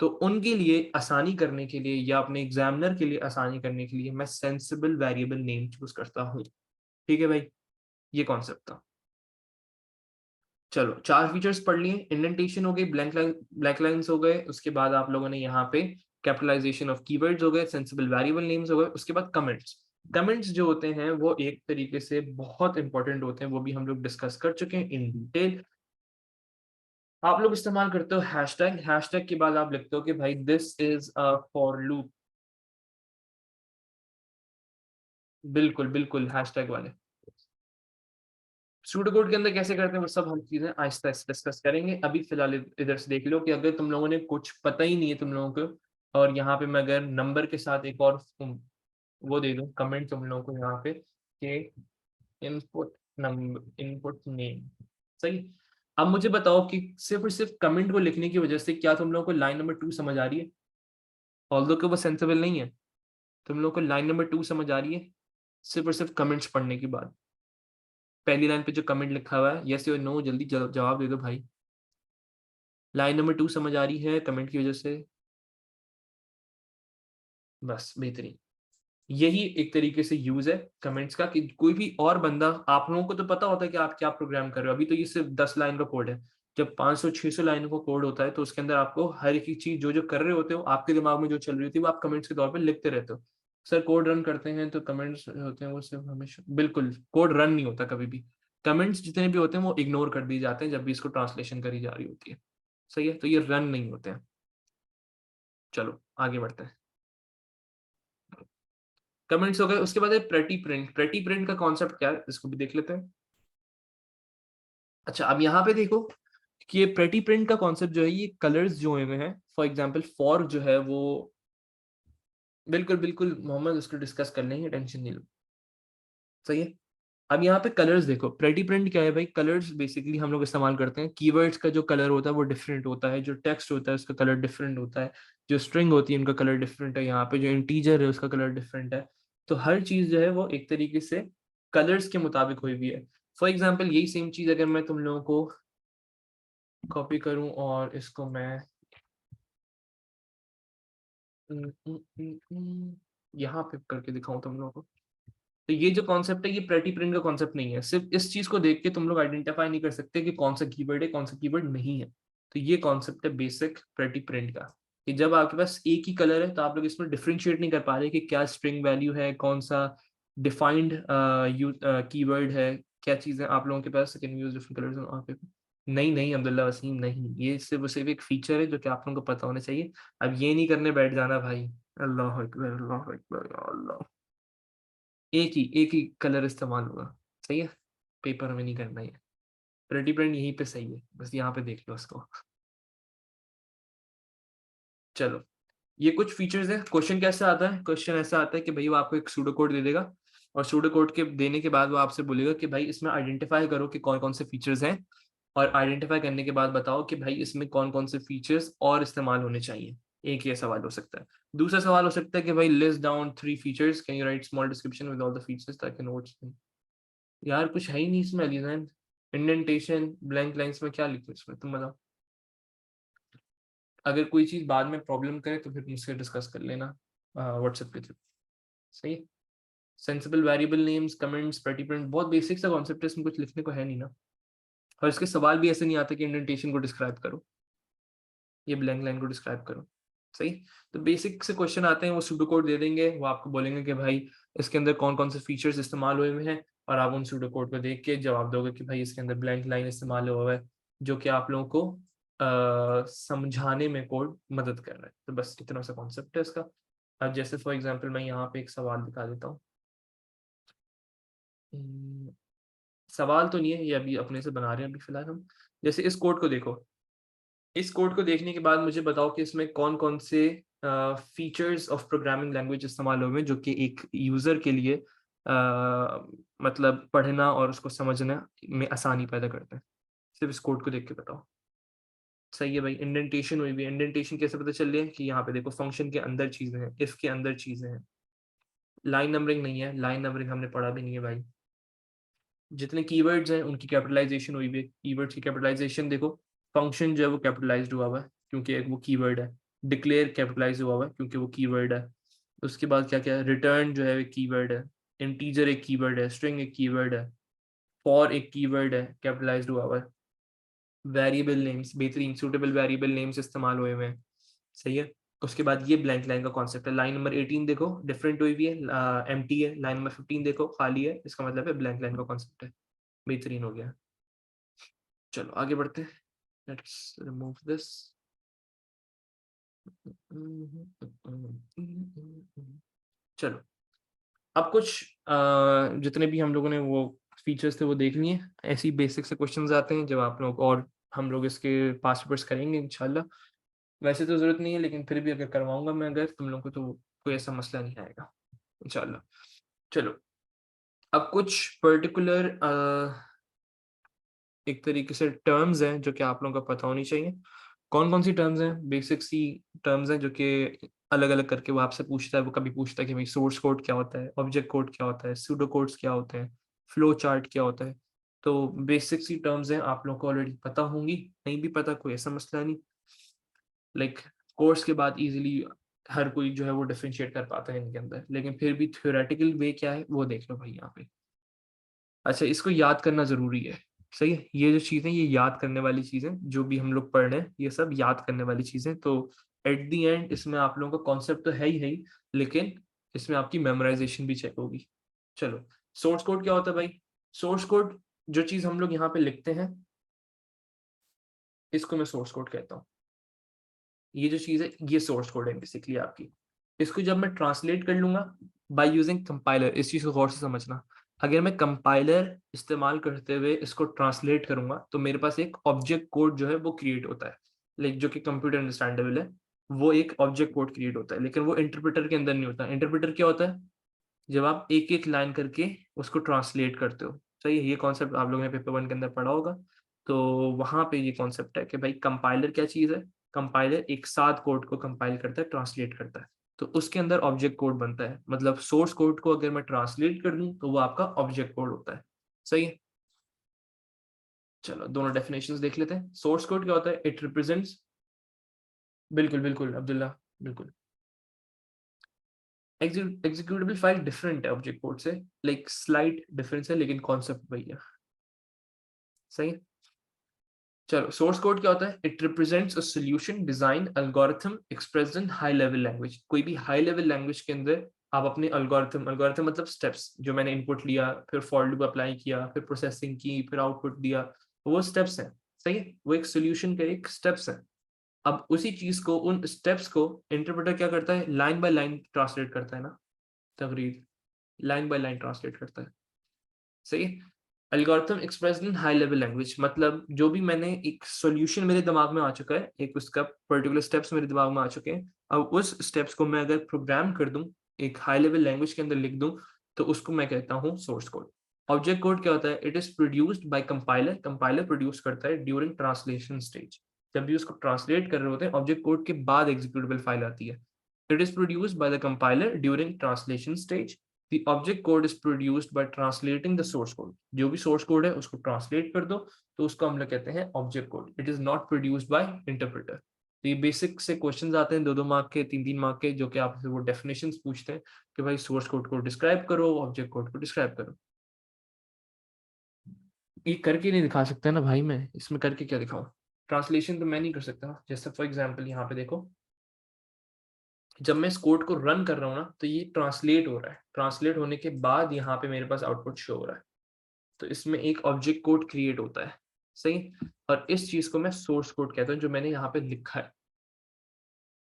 तो उनके लिए आसानी करने के लिए या अपने एग्जामिनर के लिए आसानी करने के लिए मैं सेंसिबल वेरिएबल नेम चूज करता हूँ। ठीक है भाई, ये कॉन्सेप्ट था। चलो, 4 फीचर्स पढ़ लिए। इंडेंटेशन हो गई, ब्लैक लाइंस हो गए, उसके बाद आप लोगों ने यहाँ पे कैपिटलाइजेशन ऑफ कीवर्ड्स हो गए, सेंसिबल वेरिएबल नेम्स हो गए, उसके बाद कमेंट्स। कमेंट्स जो होते हैं वो एक तरीके से बहुत इंपॉर्टेंट होते हैं, वो भी हम लोग डिस्कस कर चुके हैं इन डिटेल। आप लोग इस्तेमाल करते हो हैशटैग। हैशटैग के बाद आप लिखते हो कि भाई this is a for loop. बिल्कुल बिल्कुल, हैशटैग वाले सूडो कोड के अंदर कैसे करते हैं वो सब हम चीजें आहिस्ता आहिस्ता डिस्कस करेंगे। अभी फिलहाल इधर से देख लो कि अगर तुम लोगों ने कुछ पता ही नहीं है तुम लोगों को, और यहाँ पे मैं अगर नंबर के साथ एक और वो दे दूं कमेंट तुम लोगों को यहाँ पे कि इनपुट नंबर, इनपुट नेम। सही। अब मुझे बताओ कि सिर्फ और सिर्फ कमेंट को लिखने की वजह से क्या तुम लोगों को लाइन नंबर 2 समझ आ रही है? ऑल्दो कि वो सेंसिबल नहीं है, तुम लोगों को लाइन नंबर 2 समझ आ रही है सिर्फ और सिर्फ कमेंट्स पढ़ने के बाद? पहली लाइन पे जो कमेंट लिखा हुआ है, यस और नो, जल्दी जवाब दे दो भाई। लाइन नंबर 2 समझ आ रही है कमेंट की वजह से? बस बेहतरीन। यही एक तरीके से यूज है कमेंट्स का कि कोई भी और बंदा, आप लोगों को तो पता होता है कि आप क्या प्रोग्राम कर रहे हो, अभी तो ये सिर्फ 10 लाइन का कोड है। जब 500-600 लाइन का कोड होता है तो उसके अंदर आपको हर एक चीज जो जो कर रहे होते हो, आपके दिमाग में जो चल रही होती है वो आप कमेंट्स के तौर पर लिखते रहते हो। सर कोड रन करते हैं तो कमेंट्स होते हैं वो सिर्फ हमेशा, बिल्कुल कोड रन नहीं होता कभी भी। कमेंट्स जितने भी होते हैं वो इग्नोर कर दिए जाते हैं जब भी इसको ट्रांसलेशन करी जा रही होती है। सही है? तो ये रन नहीं होते हैं। चलो आगे बढ़ते हैं। कमेंट्स हो गए, उसके बाद है प्रेटी प्रिंट। प्रेटी प्रिंट का कॉन्सेप्ट क्या है इसको भी देख लेते हैं। अच्छा, अब यहाँ पे देखो कि ये प्रेटी प्रिंट का कॉन्सेप्ट जो है, ये कलर्स जो हुए हैं, फॉर एग्जांपल फॉर जो है वो, बिल्कुल बिल्कुल मोहम्मद, उसको डिस्कस कर लेंगे, टेंशन नहीं लो। सही है? अब यहाँ पे कलर्स देखो, प्रेटी प्रिंट क्या है भाई? कलर्स बेसिकली हम लोग इस्तेमाल करते हैं, कीवर्ड्स का जो कलर होता है वो डिफरेंट होता है, जो टेक्स्ट होता है उसका कलर डिफरेंट होता है, जो स्ट्रिंग होती है उनका कलर डिफरेंट है, यहाँ पे जो इंटीजर है उसका कलर डिफरेंट है। तो हर चीज जो है वो एक तरीके से कलर्स के मुताबिक हुई हुई है। फॉर एग्जाम्पल यही सेम चीज अगर मैं तुम लोगों को कॉपी करूं और इसको मैं यहाँ पे करके दिखाऊं तुम लोगों को, तो ये जो कॉन्सेप्ट है ये प्रेटी प्रिंट का कॉन्सेप्ट नहीं है। सिर्फ इस चीज को देख के तुम लोग आइडेंटिफाई नहीं कर सकते कि कौन सा कीवर्ड है कौन सा कीवर्ड नहीं है। तो ये कॉन्सेप्ट है बेसिक प्रेटी प्रिंट का, कि जब आपके पास एक ही कलर है तो आप लोग इसमें डिफरेंशिएट नहीं कर पा रहे कि क्या स्ट्रिंग वैल्यू है, कौन सा डिफाइंड कीवर्ड है, क्या चीजें आप लोगों के पास can use different colours on paper. नहीं नहीं अब्दुल्ला वसीम, नहीं, ये सिर्फ एक फीचर है जो कि आप लोगों को पता होना चाहिए। अब ये नहीं करने बैठ जाना भाई। अल्लाह अकबर, अल्लाह अकबर, या अल्लाह। एक ही कलर इस्तेमाल होगा। सही है? पेपर में नहीं करना है। प्रेटी प्रिंट यहीं पे सही है, बस यहाँ पे देख लो उसको। चलो, ये कुछ फीचर्स है। क्वेश्चन कैसे आता है? क्वेश्चन ऐसा आता है कि भाई वो आपको एक सूडो कोड दे देगा, और सूडो कोड के देने के बाद वो आपसे बोलेगा कि भाई इसमें आइडेंटिफाई करो कि कौन कौन से फीचर्स हैं, और आइडेंटिफाई करने के बाद बताओ कि भाई इसमें कौन कौन से फीचर्स और इस्तेमाल होने चाहिए। एक ये सवाल हो सकता है। दूसरा सवाल हो सकता है कि भाई list down 3 features, can you right small description with all the features ताकि नोट्स में। यार कुछ है ही नहीं इसमें डिजाइन, इंडेंटेशन, ब्लैंक लाइंस में क्या लिखूं इसमें, तुम बताओ। अगर कोई चीज बाद में प्रॉब्लम करे तो फिर मुझसे डिस्कस कर लेना व्हाट्सएप के थ्रू। सही है। सेंसिबल वेरिएबल नेम्स, कमेंट्स, पेटी प्रिंट, बहुत बेसिक सा कॉन्सेप्ट है, इसमें कुछ लिखने को है नहीं ना। और इसके सवाल भी ऐसे नहीं आते कि इंडेंटेशन को डिस्क्राइब करो, ये ब्लैंक लाइन को डिस्क्राइब करो। सही। तो बेसिक से क्वेश्चन आते हैं, वो सूडो कोड दे देंगे, वो आपको बोलेंगे कि भाई इसके अंदर कौन कौन से फीचर्स इस्तेमाल हुए हुए हैं, और आप उन सूडो कोड को देख के जवाब दोगे कि भाई इसके अंदर ब्लैंक लाइन इस्तेमाल हुआ है, जो कि आप लोगों को समझाने में कोड मदद कर रहा है। तो बस इतना सा कॉन्सेप्ट है इसका। अब जैसे फॉर एग्जाम्पल मैं यहाँ पे एक सवाल दिखा देता हूँ। सवाल तो नहीं है, ये अभी अपने से बना रहे हैं अभी फिलहाल हम। जैसे इस कोड को देखो, इस कोड को देखने के बाद मुझे बताओ कि इसमें कौन कौन से फीचर्स ऑफ प्रोग्रामिंग लैंग्वेज इस्तेमाल हुए हैं जो कि एक यूजर के लिए मतलब पढ़ना और उसको समझना में आसानी पैदा करते हैं। सिर्फ इस कोड को देख के बताओ। सही है भाई। इंडेंटेशन हुई भी, इंडेंटेशन कैसे पता चल रही है कि यहाँ पे देखो फंक्शन के अंदर चीजें हैं, इफ के अंदर चीजें हैं। लाइन नंबरिंग नहीं है, लाइन नंबरिंग हमने पढ़ा भी नहीं है भाई। जितने कीवर्ड्स हैं उनकी कैपिटलाइजेशन हुई भी है, कीवर्ड्स की कैपिटलाइजेशन देखो। फंक्शन जो है वो कैपिटलाइज्ड हुआ हुआ है क्योंकि एक वो कीवर्ड है। डिक्लेयर कैपिटलाइज हुआ हुआ है क्योंकि वो कीवर्ड है। उसके बाद क्या क्या है, रिटर्न जो है एक कीवर्ड है, इंटीजर एक कीवर्ड है, स्ट्रिंग एक कीवर्ड है, फॉर एक कीवर्ड है, कैपिटलाइज्ड हुआ हुआ है। वेरिएबल नेम्स, बेहतरीन सूटेबल वेरिएबल नेम्स इस्तेमाल हुए हुए हैं। सही है। उसके बाद ये ब्लैंक लाइन का कॉन्सेप्ट है। लाइन नंबर 18 देखो डिफरेंट हुई हुई है, एम्प्टी है। लाइन नंबर 15 देखो खाली है, इसका मतलब है ब्लैंक लाइन का कॉन्सेप्ट है। बेहतरीन हो गया। चलो आगे बढ़ते हैं। Let's remove this. चलो, अब कुछ जितने भी हम लोगों ने वो फीचर्स थे वो देख लिए। ऐसी बेसिक से क्वेश्चंस आते हैं जब आप लोग, और हम लोग इसके पास पेपर्स करेंगे इंशाल्लाह। वैसे तो जरूरत नहीं है, लेकिन फिर भी अगर करवाऊंगा मैं अगर तुम लोग को, तो कोई ऐसा मसला नहीं आएगा इंशाल्लाह। चलो, अब कुछ पर्टिकुलर एक तरीके से टर्म्स हैं जो कि आप लोगों को पता होनी चाहिए। कौन कौन सी टर्म्स हैं? बेसिक सी टर्म्स हैं जो कि अलग अलग करके वो आपसे पूछता है। वो कभी पूछता है कि भाई सोर्स कोड क्या होता है, ऑब्जेक्ट कोड क्या होता है, सूडो कोड्स क्या होते हैं, फ्लो चार्ट क्या होता है। तो बेसिक सी टर्म्स हैं, आप लोगों को ऑलरेडी पता होंगी। नहीं भी पता कोई ऐसा मसला नहीं। लाइक कोर्स के बाद इजीली हर कोई जो है वो डिफरेंशिएट कर पाता है इनके अंदर, लेकिन फिर भी थ्योरेटिकल वे क्या है वो देख लो भाई यहाँ पे। अच्छा, इसको याद करना जरूरी है। सही है। ये जो चीजें, ये याद करने वाली चीजें जो भी हम लोग पढ़ रहे हैं, ये सब याद करने वाली चीजें। तो एट द एंड इसमें आप लोगों का कॉन्सेप्ट तो है ही, लेकिन इसमें आपकी मेमोराइजेशन भी चेक होगी। चलो, सोर्स कोड क्या होता है भाई? सोर्स कोड, जो चीज हम लोग यहाँ पे लिखते हैं, इसको मैं सोर्स कोड कहता हूँ। ये जो चीज है ये सोर्स कोड है बेसिकली आपकी। इसको जब मैं ट्रांसलेट कर लूंगा बाय यूजिंग कंपाइलर, इस चीज को गौर से समझना। अगर मैं कंपाइलर इस्तेमाल करते हुए इसको ट्रांसलेट करूंगा तो मेरे पास एक ऑब्जेक्ट कोड जो है वो क्रिएट होता है, लाइक जो कि कंप्यूटर अंडरस्टैंडेबल है। वो एक ऑब्जेक्ट कोड क्रिएट होता है, लेकिन वो इंटरप्रेटर के अंदर नहीं होता। इंटरप्रेटर क्या होता है? जब आप एक एक लाइन करके उसको ट्रांसलेट करते हो। सही है। ये कॉन्सेप्ट आप लोगों ने पेपर 1 के अंदर पढ़ा होगा। तो वहां पे ये कॉन्सेप्ट है कि भाई कंपाइलर क्या चीज है। कंपाइलर एक साथ कोड को कंपाइल करता है, ट्रांसलेट करता है। तो उसके अंदर ऑब्जेक्ट कोड बनता है, मतलब सोर्स कोड को अगर मैं ट्रांसलेट कर दूं तो वो आपका ऑब्जेक्ट कोड होता है। सही है। चलो, दोनों डेफिनेशंस देख लेते हैं। सोर्स कोड क्या होता है? इट रिप्रेजेंट्स, बिल्कुल बिल्कुल अब्दुल्ला, बिल्कुल। एग्जीक्यूटेबल फाइल डिफरेंट है ऑब्जेक्ट कोड से, लाइक स्लाइट डिफरेंस है, लेकिन कॉन्सेप्ट वही है। सही है। चलो, सोर्स कोड क्या होता है? It represents a solution, design, algorithm expressed in high level language. कोई भी हाई लेवल लैंग्वेज के अंदर आप अपने एल्गोरिथम, एल्गोरिथम मतलब स्टेप्स, जो मैंने इनपुट लिया, फिर फॉर लूप अप्लाई किया, फिर प्रोसेसिंग की, फिर आउटपुट दिया, वो स्टेप्स हैं। सही है। वो एक सोल्यूशन के एक स्टेप्स है। अब उसी चीज को, उन स्टेप्स को इंटरप्रेटर क्या करता है? लाइन बाय लाइन ट्रांसलेट करता है ना, तकरीर, लाइन बाय लाइन ट्रांसलेट करता है। सही है। Algorithm expressed in high level language, मतलब जो भी मैंने एक सॉल्यूशन मेरे दिमाग में आ चुका है, एक उसका पर्टिकुलर स्टेप्स मेरे दिमाग में आ चुके हैं, अब उस स्टेप्स को मैं अगर प्रोग्राम कर दूं, एक हाई लेवल लैंग्वेज के अंदर लिख दूं, तो उसको मैं कहता हूँ सोर्स कोड। ऑब्जेक्ट कोड क्या होता है? It is produced by compiler, compiler produce करता है ड्यूरिंग ट्रांसलेशन स्टेज। जब भी उसको ट्रांसलेट कर रहे होते हैं, ऑब्जेक्ट कोड के बाद एग्जीक्यूटेबल फाइल आती है। It is produced by the compiler during translation stage. The object code is produced by translating the source code. जो भी source code है उसको translate कर दो, तो उसको हम लोग कहते हैं object code. It is not produced by interpreter. तो ये बेसिक से क्वेश्चंस आते हैं 2-2 मार्क के, 3-3 मार्क के, जो कि आपसे वो डेफिनेशंस पूछते हैं कि भाई सोर्स कोड को डिस्क्राइब करो, ऑब्जेक्ट कोड को डिस्क्राइब करो। ये करके नहीं दिखा सकता ना भाई, मैं इसमें करके क्या दिखाऊं? ट्रांसलेशन तो मैं नहीं कर सकता। जैसे फॉर एग्जाम्पल यहाँ पे देखो, जब मैं इस कोड को रन कर रहा हूँ ना, तो ये ट्रांसलेट हो रहा है, ट्रांसलेट होने के बाद यहाँ पे मेरे पास आउटपुट शो हो रहा है, तो इसमें एक ऑब्जेक्ट कोड क्रिएट होता है, सही। और इस चीज को मैं सोर्स कोड कहता हूँ, जो मैंने यहाँ पे लिखा है।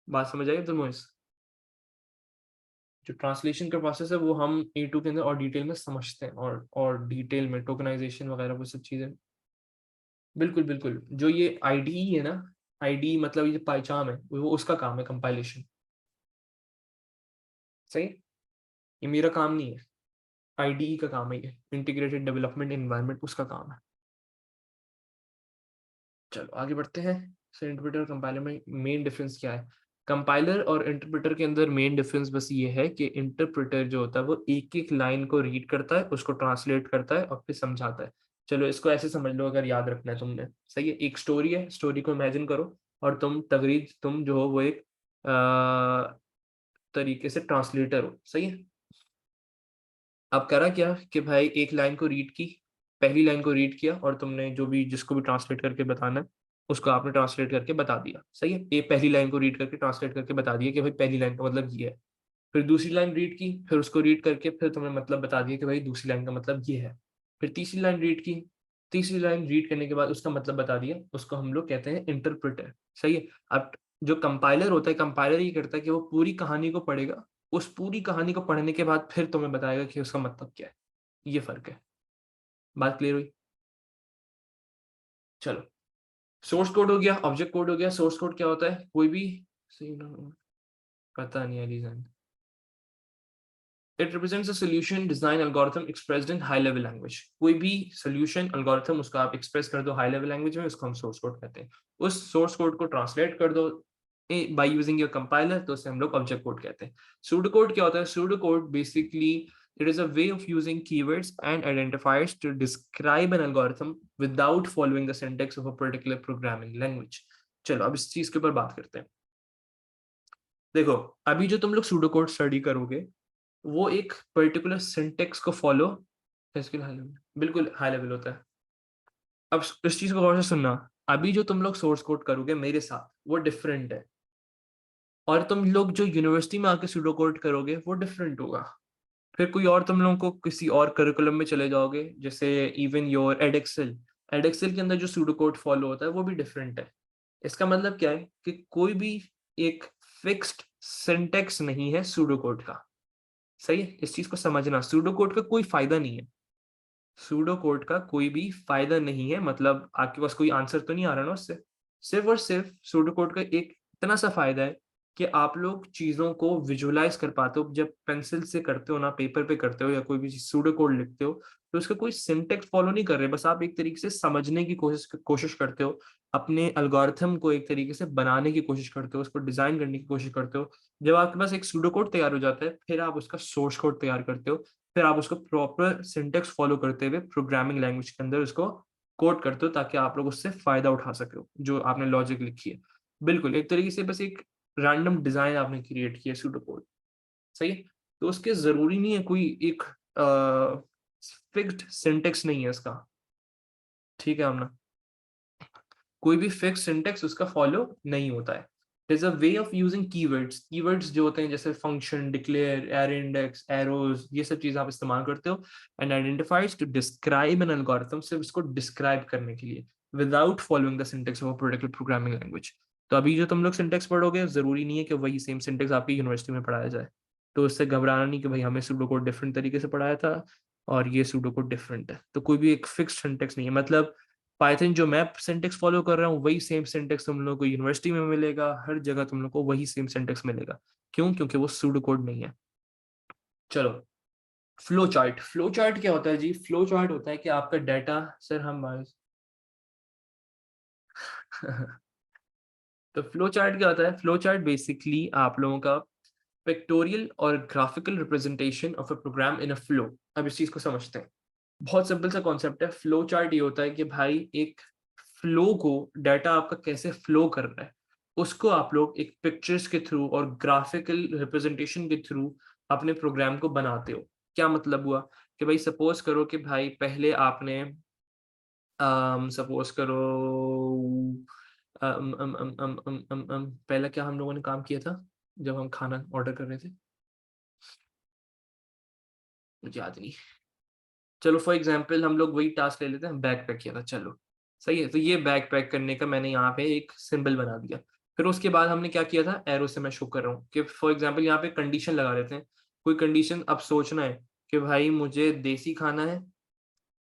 बात समझ आई तुम? इस जो ट्रांसलेशन का प्रोसेस है वो हम A2 के अंदर और डिटेल में समझते हैं, और डिटेल में टोकनाइजेशन वगैरह वो सब चीजें। बिल्कुल बिल्कुल, जो ये आईडी है ना, आईडी मतलब ये पहचान है, वो उसका काम है कंपाइलेशन, सही। ये मेरा काम नहीं है, आईडीई का काम है, ये इंटीग्रेटेड डेवलपमेंट एनवायरनमेंट उसका काम है। चलो आगे बढ़ते हैं। सो इंटरप्रेटर और कंपाइलर में मेन डिफरेंस क्या है? कंपाइलर और इंटरप्रेटर के अंदर मेन डिफरेंस बस ये है कि इंटरप्रेटर जो होता है वो एक एक लाइन को रीड करता है, उसको ट्रांसलेट करता है और फिर समझाता है। चलो इसको ऐसे समझ लो, अगर याद रखना है तुमने, सही है। एक स्टोरी है, स्टोरी को इमेजिन करो, और तुम जो हो वो एक तरीके से ट्रांसलेटर हो, सही है। अब करा क्या कि भाई एक लाइन को रीड की, पहली लाइन को रीड किया, और तुमने जो भी जिसको भी ट्रांसलेट करके बताना है उसको आपने ट्रांसलेट करके बता दिया, सही है। ये पहली लाइन को रीड करके ट्रांसलेट करके बता दिया कि भाई पहली लाइन का मतलब ये है। फिर दूसरी लाइन रीड की, फिर उसको रीड करके फिर तुमने मतलब बता दिया कि भाई दूसरी लाइन का मतलब ये है। फिर तीसरी लाइन रीड की, तीसरी लाइन रीड करने के बाद उसका मतलब बता दिया, उसको हम लोग कहते हैं इंटरप्रेटर, सही है। अब जो कंपाइलर होता है, कंपाइलर ये करता है कि वो पूरी कहानी को पढ़ेगा, उस पूरी कहानी को पढ़ने के बाद फिर तुम्हें बताएगा कि उसका मतलब क्या है। ये फर्क है। बात क्लियर हुई? चलो, सोर्स कोड हो गया, ऑब्जेक्ट कोड हो गया। सोर्स कोड क्या होता है? कोई भी सही पता नहीं है reason. It represents a solution design algorithm expressed in high level language. कोई भी सॉल्यूशन एल्गोरिथम उसका आप एक्सप्रेस कर दो हाई लेवल लैंग्वेज में, उसको हम सोर्स कोड कहते हैं। उस सोर्स कोड को ट्रांसलेट कर दो बाय यूजिंग योर कंपाइलर, तो उसे हम लोग ऑब्जेक्ट कोड कहते हैं। सूडो कोड क्या होता है? Pseudo code basically it is a way of using keywords and identifiers to describe an algorithm without following the syntax of a particular programming language. चलो अब इस चीज के ऊपर बात करते हैं। देखो, अभी जो तुम लोग सूडो कोड स्टडी करोगे, वो एक पर्टिकुलर सिंटेक्स को फॉलो, इसके हाई लेवल, बिल्कुल हाई लेवल होता है। अब इस चीज को गौर से सुनना, अभी जो तुम लोग सोर्स कोड करोगे मेरे साथ वो डिफरेंट है, और तुम लोग जो यूनिवर्सिटी में आके सूडो कोड करोगे वो डिफरेंट होगा। फिर कोई और तुम लोगों को किसी और करिकुलम में चले जाओगे, जैसे इवन योर एडेक्सेल, एडेक्सेल के अंदर जो सूडो कोड फॉलो होता है वो भी डिफरेंट है। इसका मतलब क्या है कि कोई भी एक फिक्स्ड सिंटेक्स नहीं है सूडो कोड का, सही है। इस चीज को समझना, सूडो कोड का कोई फायदा नहीं है, सूडो कोड का कोई भी फायदा नहीं है, मतलब आपके पास कोई आंसर तो नहीं आ रहा ना उससे। सिर्फ और सिर्फ सूडो कोड का एक इतना सा फायदा है कि आप लोग चीजों को विजुअलाइज कर पाते हो। जब पेंसिल से करते हो ना, पेपर पे करते हो या कोई भी सूडो कोड लिखते हो, तो उसका कोई सिंटेक्स फॉलो नहीं कर रहे, बस आप एक तरीके से समझने की कोशिश करते हो, अपने एल्गोरिथम को एक तरीके से बनाने की कोशिश करते हो, उसको डिजाइन करने की कोशिश करते हो। जब आपके पास एक सूडो कोड तैयार हो जाता है, फिर आप उसका सोर्स कोड तैयार करते हो, फिर आप उसको प्रॉपर सिंटेक्स फॉलो करते हुए प्रोग्रामिंग लैंग्वेज के अंदर उसको कोड करते हो, ताकि आप लोग उससे फायदा उठा सके हो जो आपने लॉजिक लिखी है। बिल्कुल एक तरीके से बस एक रैंडम डिजाइन आपने क्रिएट किया सूडो कोड, सही है। तो उसके जरूरी नहीं है कोई एक फिक्स्ड सिंटेक्स नहीं है इसका, ठीक है हमना, कोई भी फिक्स सिंटेक्स उसका फॉलो नहीं होता है। There's a way of using keywords. Keywords जो होते हैं जैसे function, declare, array index, arrows, ये सब चीजें आप इस्तेमाल करते हो, and identifies to describe an algorithm, सिर्फ इसको डिस्क्राइब करने के लिए, without following the syntax of a particular programming language. तो अभी जो तुम लोग सिंटेक्स पढ़ोगे जरूरी नहीं है कि वही सेम सिंटेक्स आपकी यूनिवर्सिटी में पढ़ाया जाए, तो उससे घबराना नहीं कि भाई हमें सूडो कोड डिफरेंट तरीके से पढ़ाया था, और ये सूडो कोड डिफरेंट है। तो कोई भी एक फिक्स्ड सिंटेक्स नहीं है, मतलब पाइथन जो मैं सिंटेक्स फॉलो कर रहा हूँ वही सेम सिंटेक्स तुम लोगों को यूनिवर्सिटी में मिलेगा, हर जगह तुम लोग को वही सेम सिंटेक्स मिलेगा। क्यों? क्योंकि वो सूडो कोड नहीं है। चलो, फ्लो चार्ट। फ्लो चार्ट क्या होता है जी? फ्लो चार्ट होता है कि आपका डाटा, सर हम तो फ्लो चार्ट क्या होता है? फ्लो चार्ट बेसिकली आप लोगों का पिक्टोरियल और graphical representation of a program in a flow. अब इस चीज को समझते हैं। बहुत सिंपल सा कॉन्सेप्ट है। फ्लो चार्ट ये होता है कि भाई एक फ्लो को, डाटा आपका कैसे फ्लो कर रहा है उसको आप लोग एक पिक्चर्स के थ्रू और ग्राफिकल रिप्रेजेंटेशन के थ्रू अपने प्रोग्राम को बनाते हो। क्या मतलब हुआ कि भाई सपोज करो कि भाई पहले आपने सपोज करो पहला क्या हम लोगों ने काम किया था जब हम खाना ऑर्डर कर रहे थे? मुझे याद नहीं। चलो फॉर एग्जाम्पल हम लोग वही टास्क ले लेते हैं, बैग पैक किया था, चलो सही है। तो ये बैग पैक करने का मैंने यहाँ पे एक सिंबल बना दिया। फिर उसके बाद हमने क्या किया था, एरो से मैं शो कर रहा हूँ कि फॉर एग्जाम्पल यहाँ पे कंडीशन लगा देते हैं। कोई कंडीशन अब सोचना है कि भाई मुझे देसी खाना है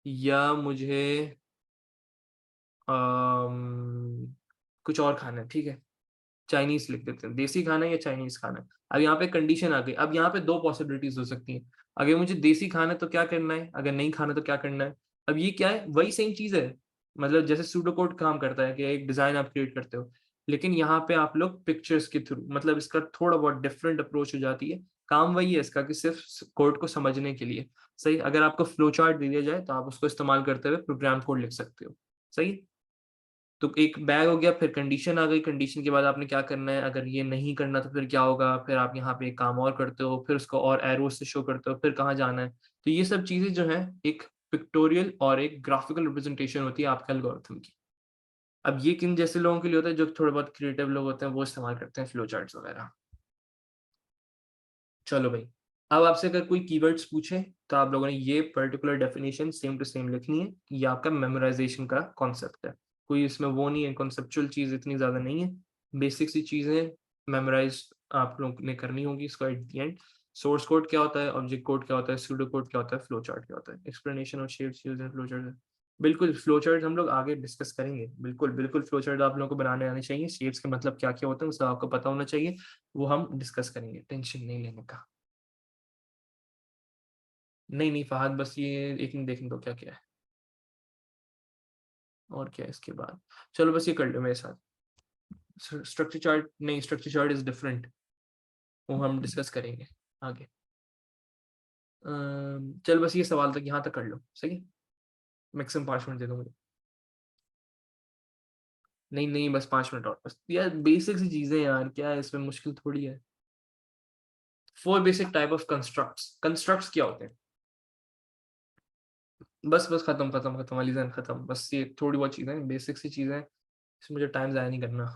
या मुझे कुछ और खाना है, ठीक है, चाइनीज लिख देते हैं, देसी खाना है या चाइनीज खाना है। अब यहाँ पे कंडीशन आ गई। अब यहाँ पे दो पॉसिबिलिटीज हो सकती हैं। अगर मुझे देसी खाना है तो क्या करना है, अगर नहीं खाना तो क्या करना है। अब ये क्या है, वही सेम चीज है। मतलब जैसे सूडो कोड काम करता है कि एक डिजाइन आप क्रिएट करते हो, लेकिन यहाँ पे आप लोग पिक्चर्स के थ्रू, मतलब इसका थोड़ा बहुत डिफरेंट अप्रोच हो जाती है। काम वही है इसका कि सिर्फ कोड को समझने के लिए। सही, अगर आपको फ्लो चार्ट दे दिया जाए तो आप उसको इस्तेमाल करते हुए प्रोग्राम कोड लिख सकते हो। सही। तो एक बैग हो गया, फिर कंडीशन आ गई, कंडीशन के बाद आपने क्या करना है, अगर ये नहीं करना तो फिर क्या होगा, फिर आप यहाँ पे एक काम और करते हो, फिर उसको और एरो से शो करते हो, फिर कहाँ जाना है। तो ये सब चीजें जो है एक पिक्टोरियल और एक ग्राफिकल रिप्रेजेंटेशन होती है आपके एल्गोरिथम की। अब ये किन जैसे लोगों के लिए होता है, जो थोड़े बहुत क्रिएटिव लोग होते हैं वो इस्तेमाल करते हैं फ्लो चार्ट्स वगैरह। चलो भाई, अब आपसे अगर कोई कीवर्ड्स पूछे तो आप लोगों ने ये particular definition same to same लिखनी है। ये आपका मेमोराइजेशन का कॉन्सेप्ट है। कोई इसमें वो नहीं है, कॉन्सेप्चुअल चीज इतनी ज्यादा नहीं है। बेसिक सी चीजें मेमोराइज आप लोग ने करनी होगी इसको at the end. Source code क्या होता है, ऑब्जेक्ट कोड क्या होता है, सूडो कोड क्या होता है, फ्लो चार्ट क्या होता है, एक्सप्लेनेशन और shapes used in flow chart. बिल्कुल, फ्लो चार्ट हम लोग आगे डिस्कस करेंगे। बिल्कुल बिल्कुल, फ्लो चार्ट आप लोगों को बनाने आने चाहिए। शेप्स के मतलब क्या क्या होते हैं उसका आपको पता होना चाहिए। वो हम डिस्कस करेंगे, टेंशन नहीं लेने का। नहीं नहीं फहद, बस ये एक मिनट देखने दो क्या क्या है और क्या है इसके बाद। चलो बस ये कर लो मेरे साथ। स्ट्रक्चर चार्ट नहीं, स्ट्रक्चर चार्ट इज डिफरेंट, वो हम डिस्कस करेंगे आगे। चल बस ये सवाल तक यहाँ तक कर लो, सही है। मैक्सिमम 5 मिनट दे दो मुझे। नहीं नहीं, बस 5 मिनट और, बस यार बेसिक सी चीजें यार, क्या है इसमें मुश्किल थोड़ी है। 4 basic type of constructs. Constructs क्या होते हैं? बस बस खत्म खत्म खत्म, अलीजन खत्म। बस ये थोड़ी बहुत चीजें, बेसिक सी चीजें, इसमें मुझे टाइम जाया नहीं करना।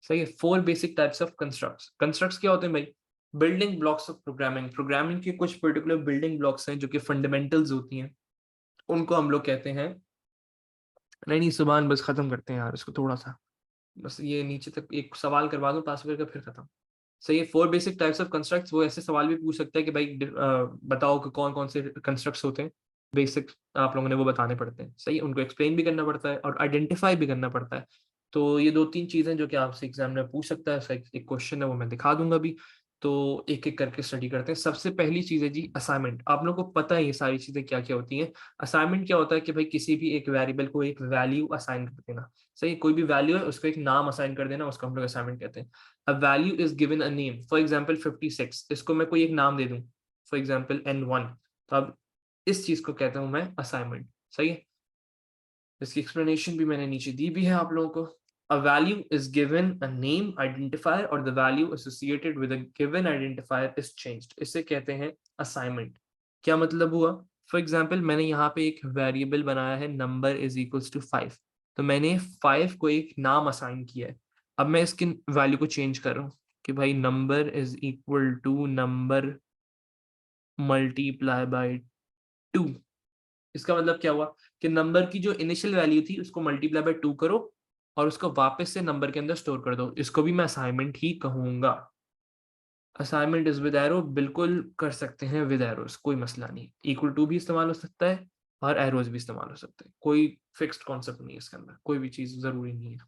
सही है। 4 basic types of constructs. Constructs क्या होते हैं भाई? Building blocks of programming. Programming के कुछ पर्टिकुलर बिल्डिंग ब्लॉक्स हैं जो कि फंडामेंटल्स होती हैं, उनको हम लोग कहते हैं। नहीं नहीं सुभान, बस खत्म करते हैं यार इसको थोड़ा सा। बस ये नीचे तक एक सवाल करवा दूं पास करके फिर खत्म। सही है। 4 बेसिक टाइप्स ऑफ कंस्ट्रक्ट्स। वो ऐसे सवाल भी पूछ सकता है कि भाई बताओ कि कौन कौन से कंस्ट्रक्ट्स होते हैं। बेसिक आप लोगों ने वो बताने पड़ते हैं। सही है, उनको एक्सप्लेन भी करना पड़ता है और आइडेंटिफाई भी करना पड़ता है। तो ये 2-3 चीजें जो कि आपसे एग्जाम में पूछ सकता है। उसका एक क्वेश्चन है वो मैं दिखा दूंगा अभी। तो एक एक करके स्टडी करते हैं। सबसे पहली चीज है जी असाइनमेंट। आप लोगों को पता है ये सारी चीजें क्या क्या होती हैं। असाइनमेंट क्या होता है कि भाई किसी भी एक वेरिएबल को एक वैल्यू असाइन कर देना। सही, कोई भी वैल्यू है उसको एक नाम असाइन कर देना, उसको हम लोग असाइनमेंट कहते हैं। A value is given a name, for example 56, इसको मैं कोई एक नाम दे दूं, for example N1। तो अब इस चीज को कहता हूं मैं असाइनमेंट। सही है। इसकी एक्सप्लेनेशन भी मैंने नीचे दी भी है आप लोगों को। A value is given a name identifier or the value associated with a given identifier is changed, इसे कहते हैं असाइनमेंट। क्या मतलब हुआ? फॉर एग्जाम्पल मैंने यहाँ पे एक वेरिएबल बनाया है नंबर इज इक्वल्स टू 5। तो मैंने 5 को एक नाम असाइन किया है। अब मैं इसकी वैल्यू को चेंज कर रहा हूँ कि भाई number is equal to number multiply by 2। इसका मतलब क्या हुआ कि नंबर की जो इनिशियल वैल्यू थी उसको मल्टीप्लाई बाय 2 करो और उसको वापस से नंबर के अंदर स्टोर कर दो। इसको भी मैं असाइनमेंट ही कहूंगा। असाइनमेंट इज विद एरो, बिल्कुल कर सकते हैं विद एरोस, कोई मसला नहीं। इक्वल टू भी इस्तेमाल हो सकता है और एरोस भी इस्तेमाल हो सकते हैं, कोई फिक्स्ड कॉन्सेप्ट नहीं है इसके अंदर, कोई भी चीज जरूरी नहीं है।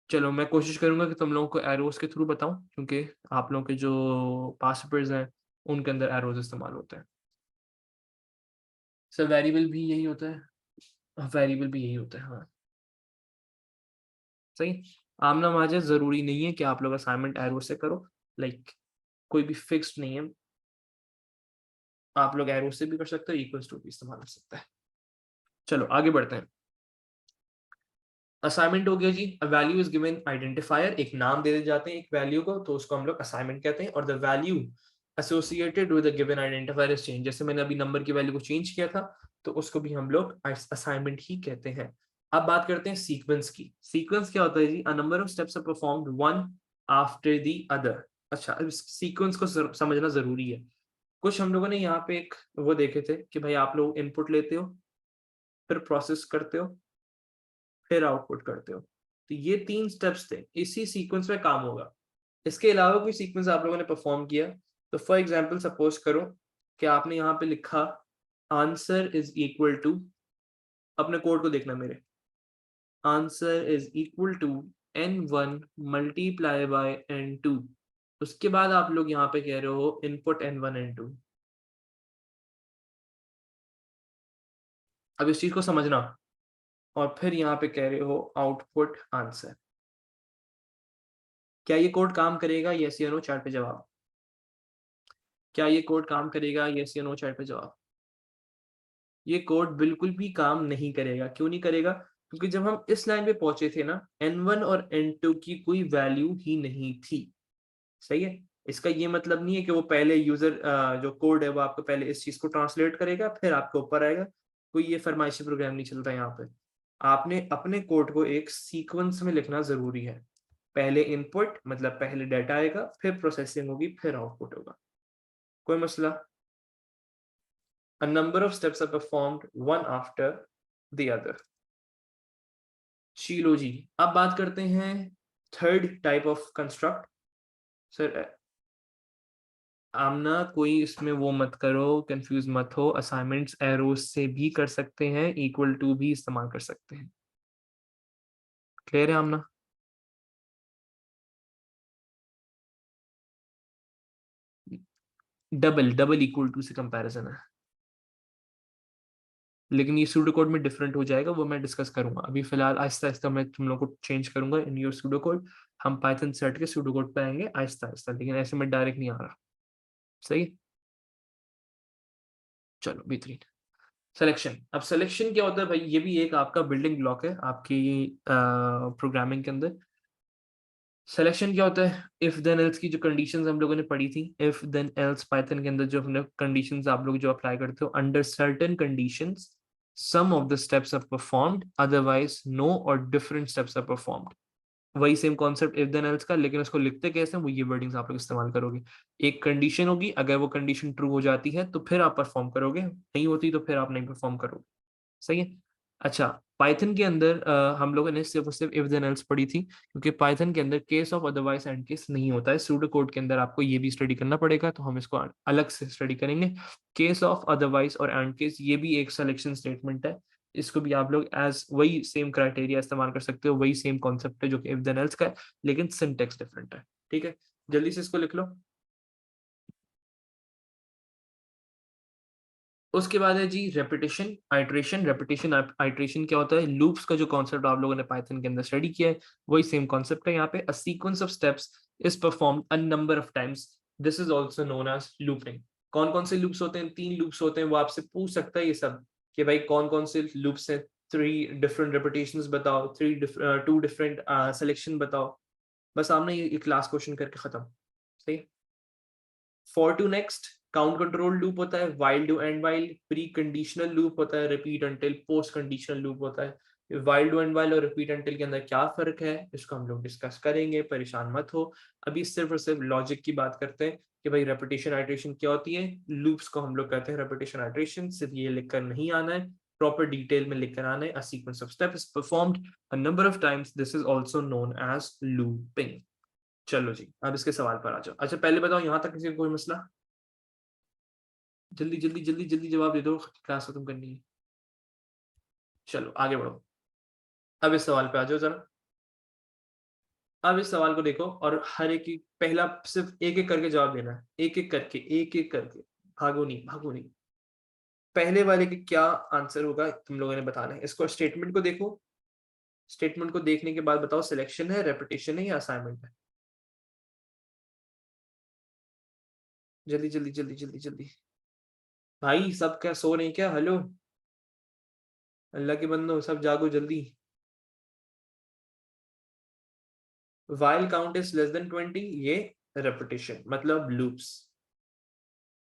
चलो मैं कोशिश करूंगा कि तुम लोगों को एरोस के थ्रू बताऊं, क्योंकि आप लोगों के जो पास्ट पेपर्स हैं उनके अंदर एरोस इस्तेमाल होते हैं। सर वेरिएबल भी यही होता है, वेरिएबल भी यही होता है, हाँ सही। आमना माजे जरूरी नहीं है कि आप लोग असाइनमेंट एरो से करो, लाइक कोई भी फिक्स्ड नहीं है, आप लोग एरो से भी कर सकते हो, इक्वल्स टू भी इस्तेमाल कर सकते हैं। चलो आगे बढ़ते हैं। असाइनमेंट हो गया जी। A value is given identifier, एक नाम दे जाते हैं एक वैल्यू को, तो उसको हम लोग असाइनमेंट कहते हैं। और the value associated with the given identifier is change, जैसे मैंने अभी नंबर की वैल्यू को चेंज किया था, तो उसको भी हम लोग असाइनमेंट ही कहते हैं। अब बात करते हैं सीक्वेंस की। सीक्वेंस क्या होता है जी? A number of steps are performed one after the other. अच्छा, अब सीक्वेंस को समझना जरूरी है। कुछ हम लोगों ने यहाँ पे एक वो देखे थे कि भाई आप लोग इनपुट लेते हो, फिर प्रोसेस करते हो, फिर आउटपुट करते हो, तो ये 3 स्टेप्स थे, इसी सीक्वेंस में काम होगा। इसके अलावा कोई सीक्वेंस आप लोगों ने परफॉर्म किया, तो फॉर एग्जांपल सपोज करो कि आपने यहाँ पे लिखा आंसर इज इक्वल टू, अपने कोड को देखना मेरे, answer is equal to n1 multiply by n2। उसके बाद आप लोग यहाँ पे कह रहे हो इनपुट n1 n2। अब इस चीज को समझना, और फिर यहाँ पे कह रहे हो आउटपुट आंसर। क्या ये कोड काम करेगा? यस या नो, चैट पे जवाब। क्या ये कोड काम करेगा? यस या नो, चैट पे जवाब। ये कोड बिल्कुल भी काम नहीं करेगा। क्यों नहीं करेगा? क्योंकि जब हम इस लाइन पे पहुंचे थे ना, n1 और n2 की कोई वैल्यू ही नहीं थी। सही है। इसका ये मतलब नहीं है कि वो पहले यूजर जो कोड है वो आपको पहले इस चीज को ट्रांसलेट करेगा फिर आपके ऊपर आएगा। कोई ये फरमाइशी प्रोग्राम नहीं चलता यहाँ पे। आपने अपने कोड को एक सीक्वेंस में लिखना जरूरी है। पहले इनपुट मतलब पहले डाटा आएगा, फिर प्रोसेसिंग होगी, फिर आउटपुट होगा। कोई मसला? A number of steps are performed one after the other. शीलो जी, अब बात करते हैं third type of construct. Sir Aamna कोई इसमें वो मत करो, कंफ्यूज मत हो, असाइनमेंट्स एरोस से भी कर सकते हैं, इक्वल टू भी इस्तेमाल कर सकते हैं। क्लियर है आमना? डबल डबल इक्वल टू से कंपैरिजन है, लेकिन ये सूडो कोड में डिफरेंट हो जाएगा, वो मैं डिस्कस करूंगा। अभी फिलहाल आहिस्ता आहिस्ता मैं तुम लोग को चेंज करूंगा इन योर सूडो कोड। हम पाइथन से हट के सूडो कोड पे आएंगे आहिस्ता आहिस्ता, लेकिन ऐसे में डायरेक्ट नहीं आ रहा। सही। चलो बेहतरीन। सिलेक्शन। अब सिलेक्शन क्या होता है भाई? ये भी एक आपका बिल्डिंग ब्लॉक है आपकी प्रोग्रामिंग के अंदर। सिलेक्शन क्या होता है? इफ देन एल्स की जो कंडीशंस हम लोगों ने पढ़ी थी, इफ देन एल्स पाइथन के अंदर जो हमने कंडीशंस आप लोग जो अप्लाई करते हो, under certain conditions some of the steps are performed, otherwise no और डिफरेंट स्टेप्स आर परफॉर्म्ड। वही same concept if then else का, लेकिन उसको लिखते कैसे हैं वो ये वर्डिंग्स आप लोग इस्तेमाल करोगे। एक कंडीशन होगी, अगर वो कंडीशन ट्रू हो जाती है तो फिर आप परफॉर्म करोगे, नहीं होती तो फिर आप नहीं परफॉर्म करोगे। सही है। अच्छा, पाइथन के अंदर हम लोगों ने सिर्फ और सिर्फ इफ देन एल्स पढ़ी थी, क्योंकि पाइथन के अंदर case of otherwise and case नहीं होता है। सूडो कोड के अंदर आपको ये भी स्टडी करना पड़ेगा, तो हम इसको अलग से स्टडी करेंगे। केस ऑफ अदरवाइज और एंड केस ये भी एक सिलेक्शन स्टेटमेंट है। इसको भी आप लोग एज वही सेम क्राइटेरिया इस्तेमाल कर सकते हो, वही सेम कॉन्सेप्ट है जो कि इफ देन एल्स का है, लेकिन सिंटेक्स डिफरेंट है। ठीक है, जल्दी से इसको लिख लो। उसके बाद है जी रेपिटेशन आइट्रेशन। रेपिटेशन आइट्रेशन क्या होता है? लूप्स का जो कॉन्सेप्ट आप लोगों ने पाइथन के अंदर स्टडी किया है, वही सेम कॉन्सेप्ट है यहाँ पे। A sequence of steps is performed a number of times, this is also known as looping. कौन कौन से लूप्स होते हैं? 3 लूप्स होते हैं। वो आपसे पूछ सकता है ये सब कि भाई कौन कौन से लूप्स हैं, 3 डिफरेंट रेपिटेशंस बताओ, 2 डिफरेंट सिलेक्शन बताओ। बस आपने ये क्लास क्वेश्चन करके खत्म। सही। For to next, count control loop होता है, while do and while, pre conditional loop होता है, repeat until, post conditional loop होता है। वाइल डू एंड वाइल और रिपीट अंटिल के अंदर क्या फर्क है, इसको हम लोग डिस्कस करेंगे, परेशान मत हो। अभी सिर्फ और सिर्फ लॉजिक की बात करते हैं कि भाई रेपिटेशन आइट्रेशन क्या होती है, लूप्स को हम लोग कहते हैं रेपिटेशन आइट्रेशन। सिर्फ ये लिखकर नहीं आना है, प्रॉपर डिटेल में लिखकर आना है। A sequence of steps performed a number of times, this is also known as looping. चलो जी, अब इसके सवाल पर आ जाओ। अच्छा पहले बताओ, यहाँ तक किसी को कोई मसला? जल्दी जल्दी जल्दी जल्दी जवाब दे दो, क्लास खत्म करनी है। चलो आगे बढ़ो। अब इस सवाल पे आ जाओ जरा। अब इस सवाल को देखो और हर एक की पहला सिर्फ एक एक करके जवाब देना है, एक एक करके, एक एक करके, भागो नहीं भागो नहीं। पहले वाले के क्या आंसर होगा तुम लोगों ने बताना है। इसको स्टेटमेंट को देखो, स्टेटमेंट को देखने के बाद बताओ सिलेक्शन है, रेपिटेशन है या असाइनमेंट है। जल्दी जल्दी जल्दी जल्दी जल्दी। भाई सब क्या सो रहे हैं क्या? हेलो, अल्लाह के बंदो सब जागो जल्दी। while count is less than 20, ये रेपिटेशन मतलब लूप्स।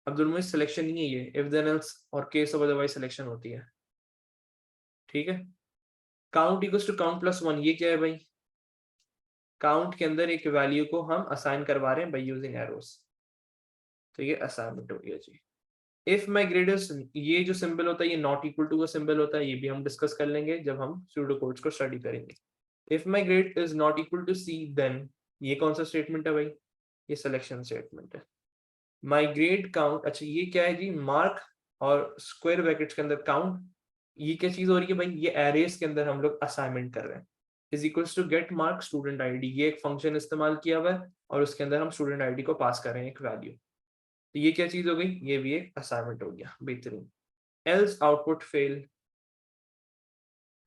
अब दोनों में सिलेक्शन नहीं है, ये इफ देन एल्स और केस ऑफ अदरवाइज सिलेक्शन होती है। ठीक है। Count equals to count plus one, ये क्या है भाई? काउंट के अंदर एक वैल्यू को हम असाइन करवा रहे हैं बाय यूजिंग एरोस, तो ये असाइनमेंट हो गया जी। इफ माई ग्रेड इज, ये जो सिंबल होता है ये नॉट इक्वल टू का सिंबल होता है, ये भी हम डिस्कस कर लेंगे जब हम सूडो कोड्स को स्टडी करेंगे। If my grade is not equal to C, then ये कौन सा स्टेटमेंट है भाई? ये सिलेक्शन स्टेटमेंट है। माई ग्रेड काउंट, अच्छा ये क्या है जी? मार्क और स्क्वायर ब्रैकेट्स के अंदर काउंट, ये क्या चीज हो रही है भाई? ये एरेस के अंदर हम लोग असाइनमेंट कर रहे हैं। Is equals to get mark student ID, ये एक फंक्शन इस्तेमाल किया हुआ है और उसके अंदर हम स्टूडेंट आईडी को पास कर रहे हैं एक वैल्यू। तो ये क्या चीज हो गई? ये भी एक असाइनमेंट हो गया, बेहतरीन। एल्स आउटपुट फेल,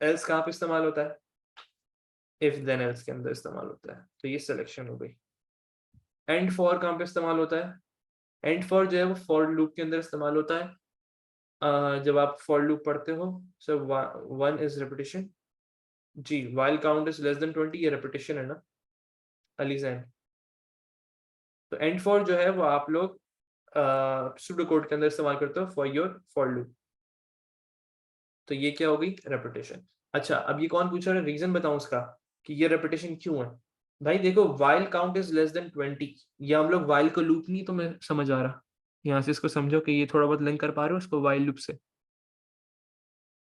एल्स कहाँ पे इस्तेमाल होता है? इफ देन एल्स के अंदर इस्तेमाल होता है, तो ये सिलेक्शन हो गई। एंड फॉर कहाँ पे इस्तेमाल होता है? एंड फॉर जो है वो फॉर लूप के अंदर इस्तेमाल होता है। जब आप फॉर लूप पढ़ते हो, सो वन इज रेपिटेशन जी। While count is less than 20, ये रेपिटेशन है ना अली जैन? तो एंड फॉर जो है वो आप लोग सूडो कोड के अंदर इस्तेमाल करते हो फॉर योर फॉर लूप, तो ये क्या हो गई? रेपिटेशन। अच्छा अब ये कौन पूछ रहा है? रीजन बताऊं उसका कि ये रेपिटेशन क्यों है। भाई देखो, while count is less than 20, ये हम लोग वाइल को लूप नहीं, तो मैं समझ आ रहा, यहाँ से इसको समझो कि ये थोड़ा बहुत लिंक कर पा रहे हो उसको वाइल लूप से।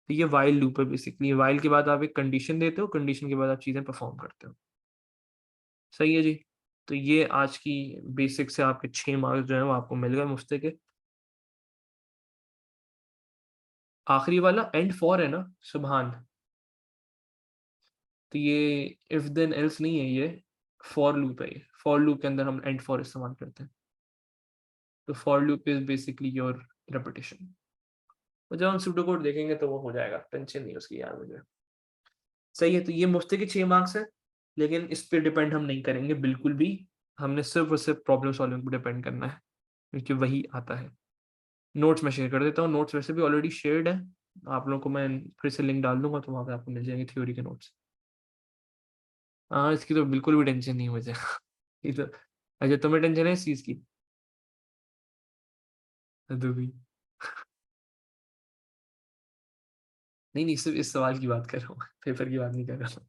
तो ये वाइल लूप है बेसिकली, वाइल के बाद आप एक कंडीशन देते हो, कंडीशन के बाद आप चीजें परफॉर्म करते हो। सही है जी। तो ये आज की बेसिक से आपके 6 मार्क्स जो है वो आपको मिल गए मुफ्त के। आखिरी वाला एंड फॉर है ना, सुबहान। तो ये इफ देन एल्स नहीं है, ये फॉर लूप है। ये फॉर लूप के अंदर हम एंड फॉर इस्तेमाल करते हैं। तो for loop is basically your repetition. तो जब हम सूडो कोड देखेंगे तो वो हो जाएगा, टेंशन नहीं उसकी यार मुझे। सही है, तो ये मुफ्त के 6 मार्क्स है, लेकिन इस पे डिपेंड हम नहीं करेंगे बिल्कुल भी। हमने सिर्फ और सिर्फ प्रॉब्लम सॉल्विंग पे डिपेंड करना है, क्योंकि वही आता है। नोट्स में शेयर कर देता हूँ, नोट्स वैसे भी ऑलरेडी शेयर्ड है। आप लोगों को मैं फिर से लिंक डाल दूंगा, तो वहाँ पे आपको मिल जाएंगे थ्योरी के नोट्स। हाँ इसकी तो बिल्कुल भी टेंशन नहीं है मुझे। ये तो, अच्छा तुम्हें टेंशन है इस चीज़ की? तो भी नहीं नहीं, सिर्फ इस सवाल की बात कर रहा हूँ, पेपर की बात नहीं कर रहा हूँ।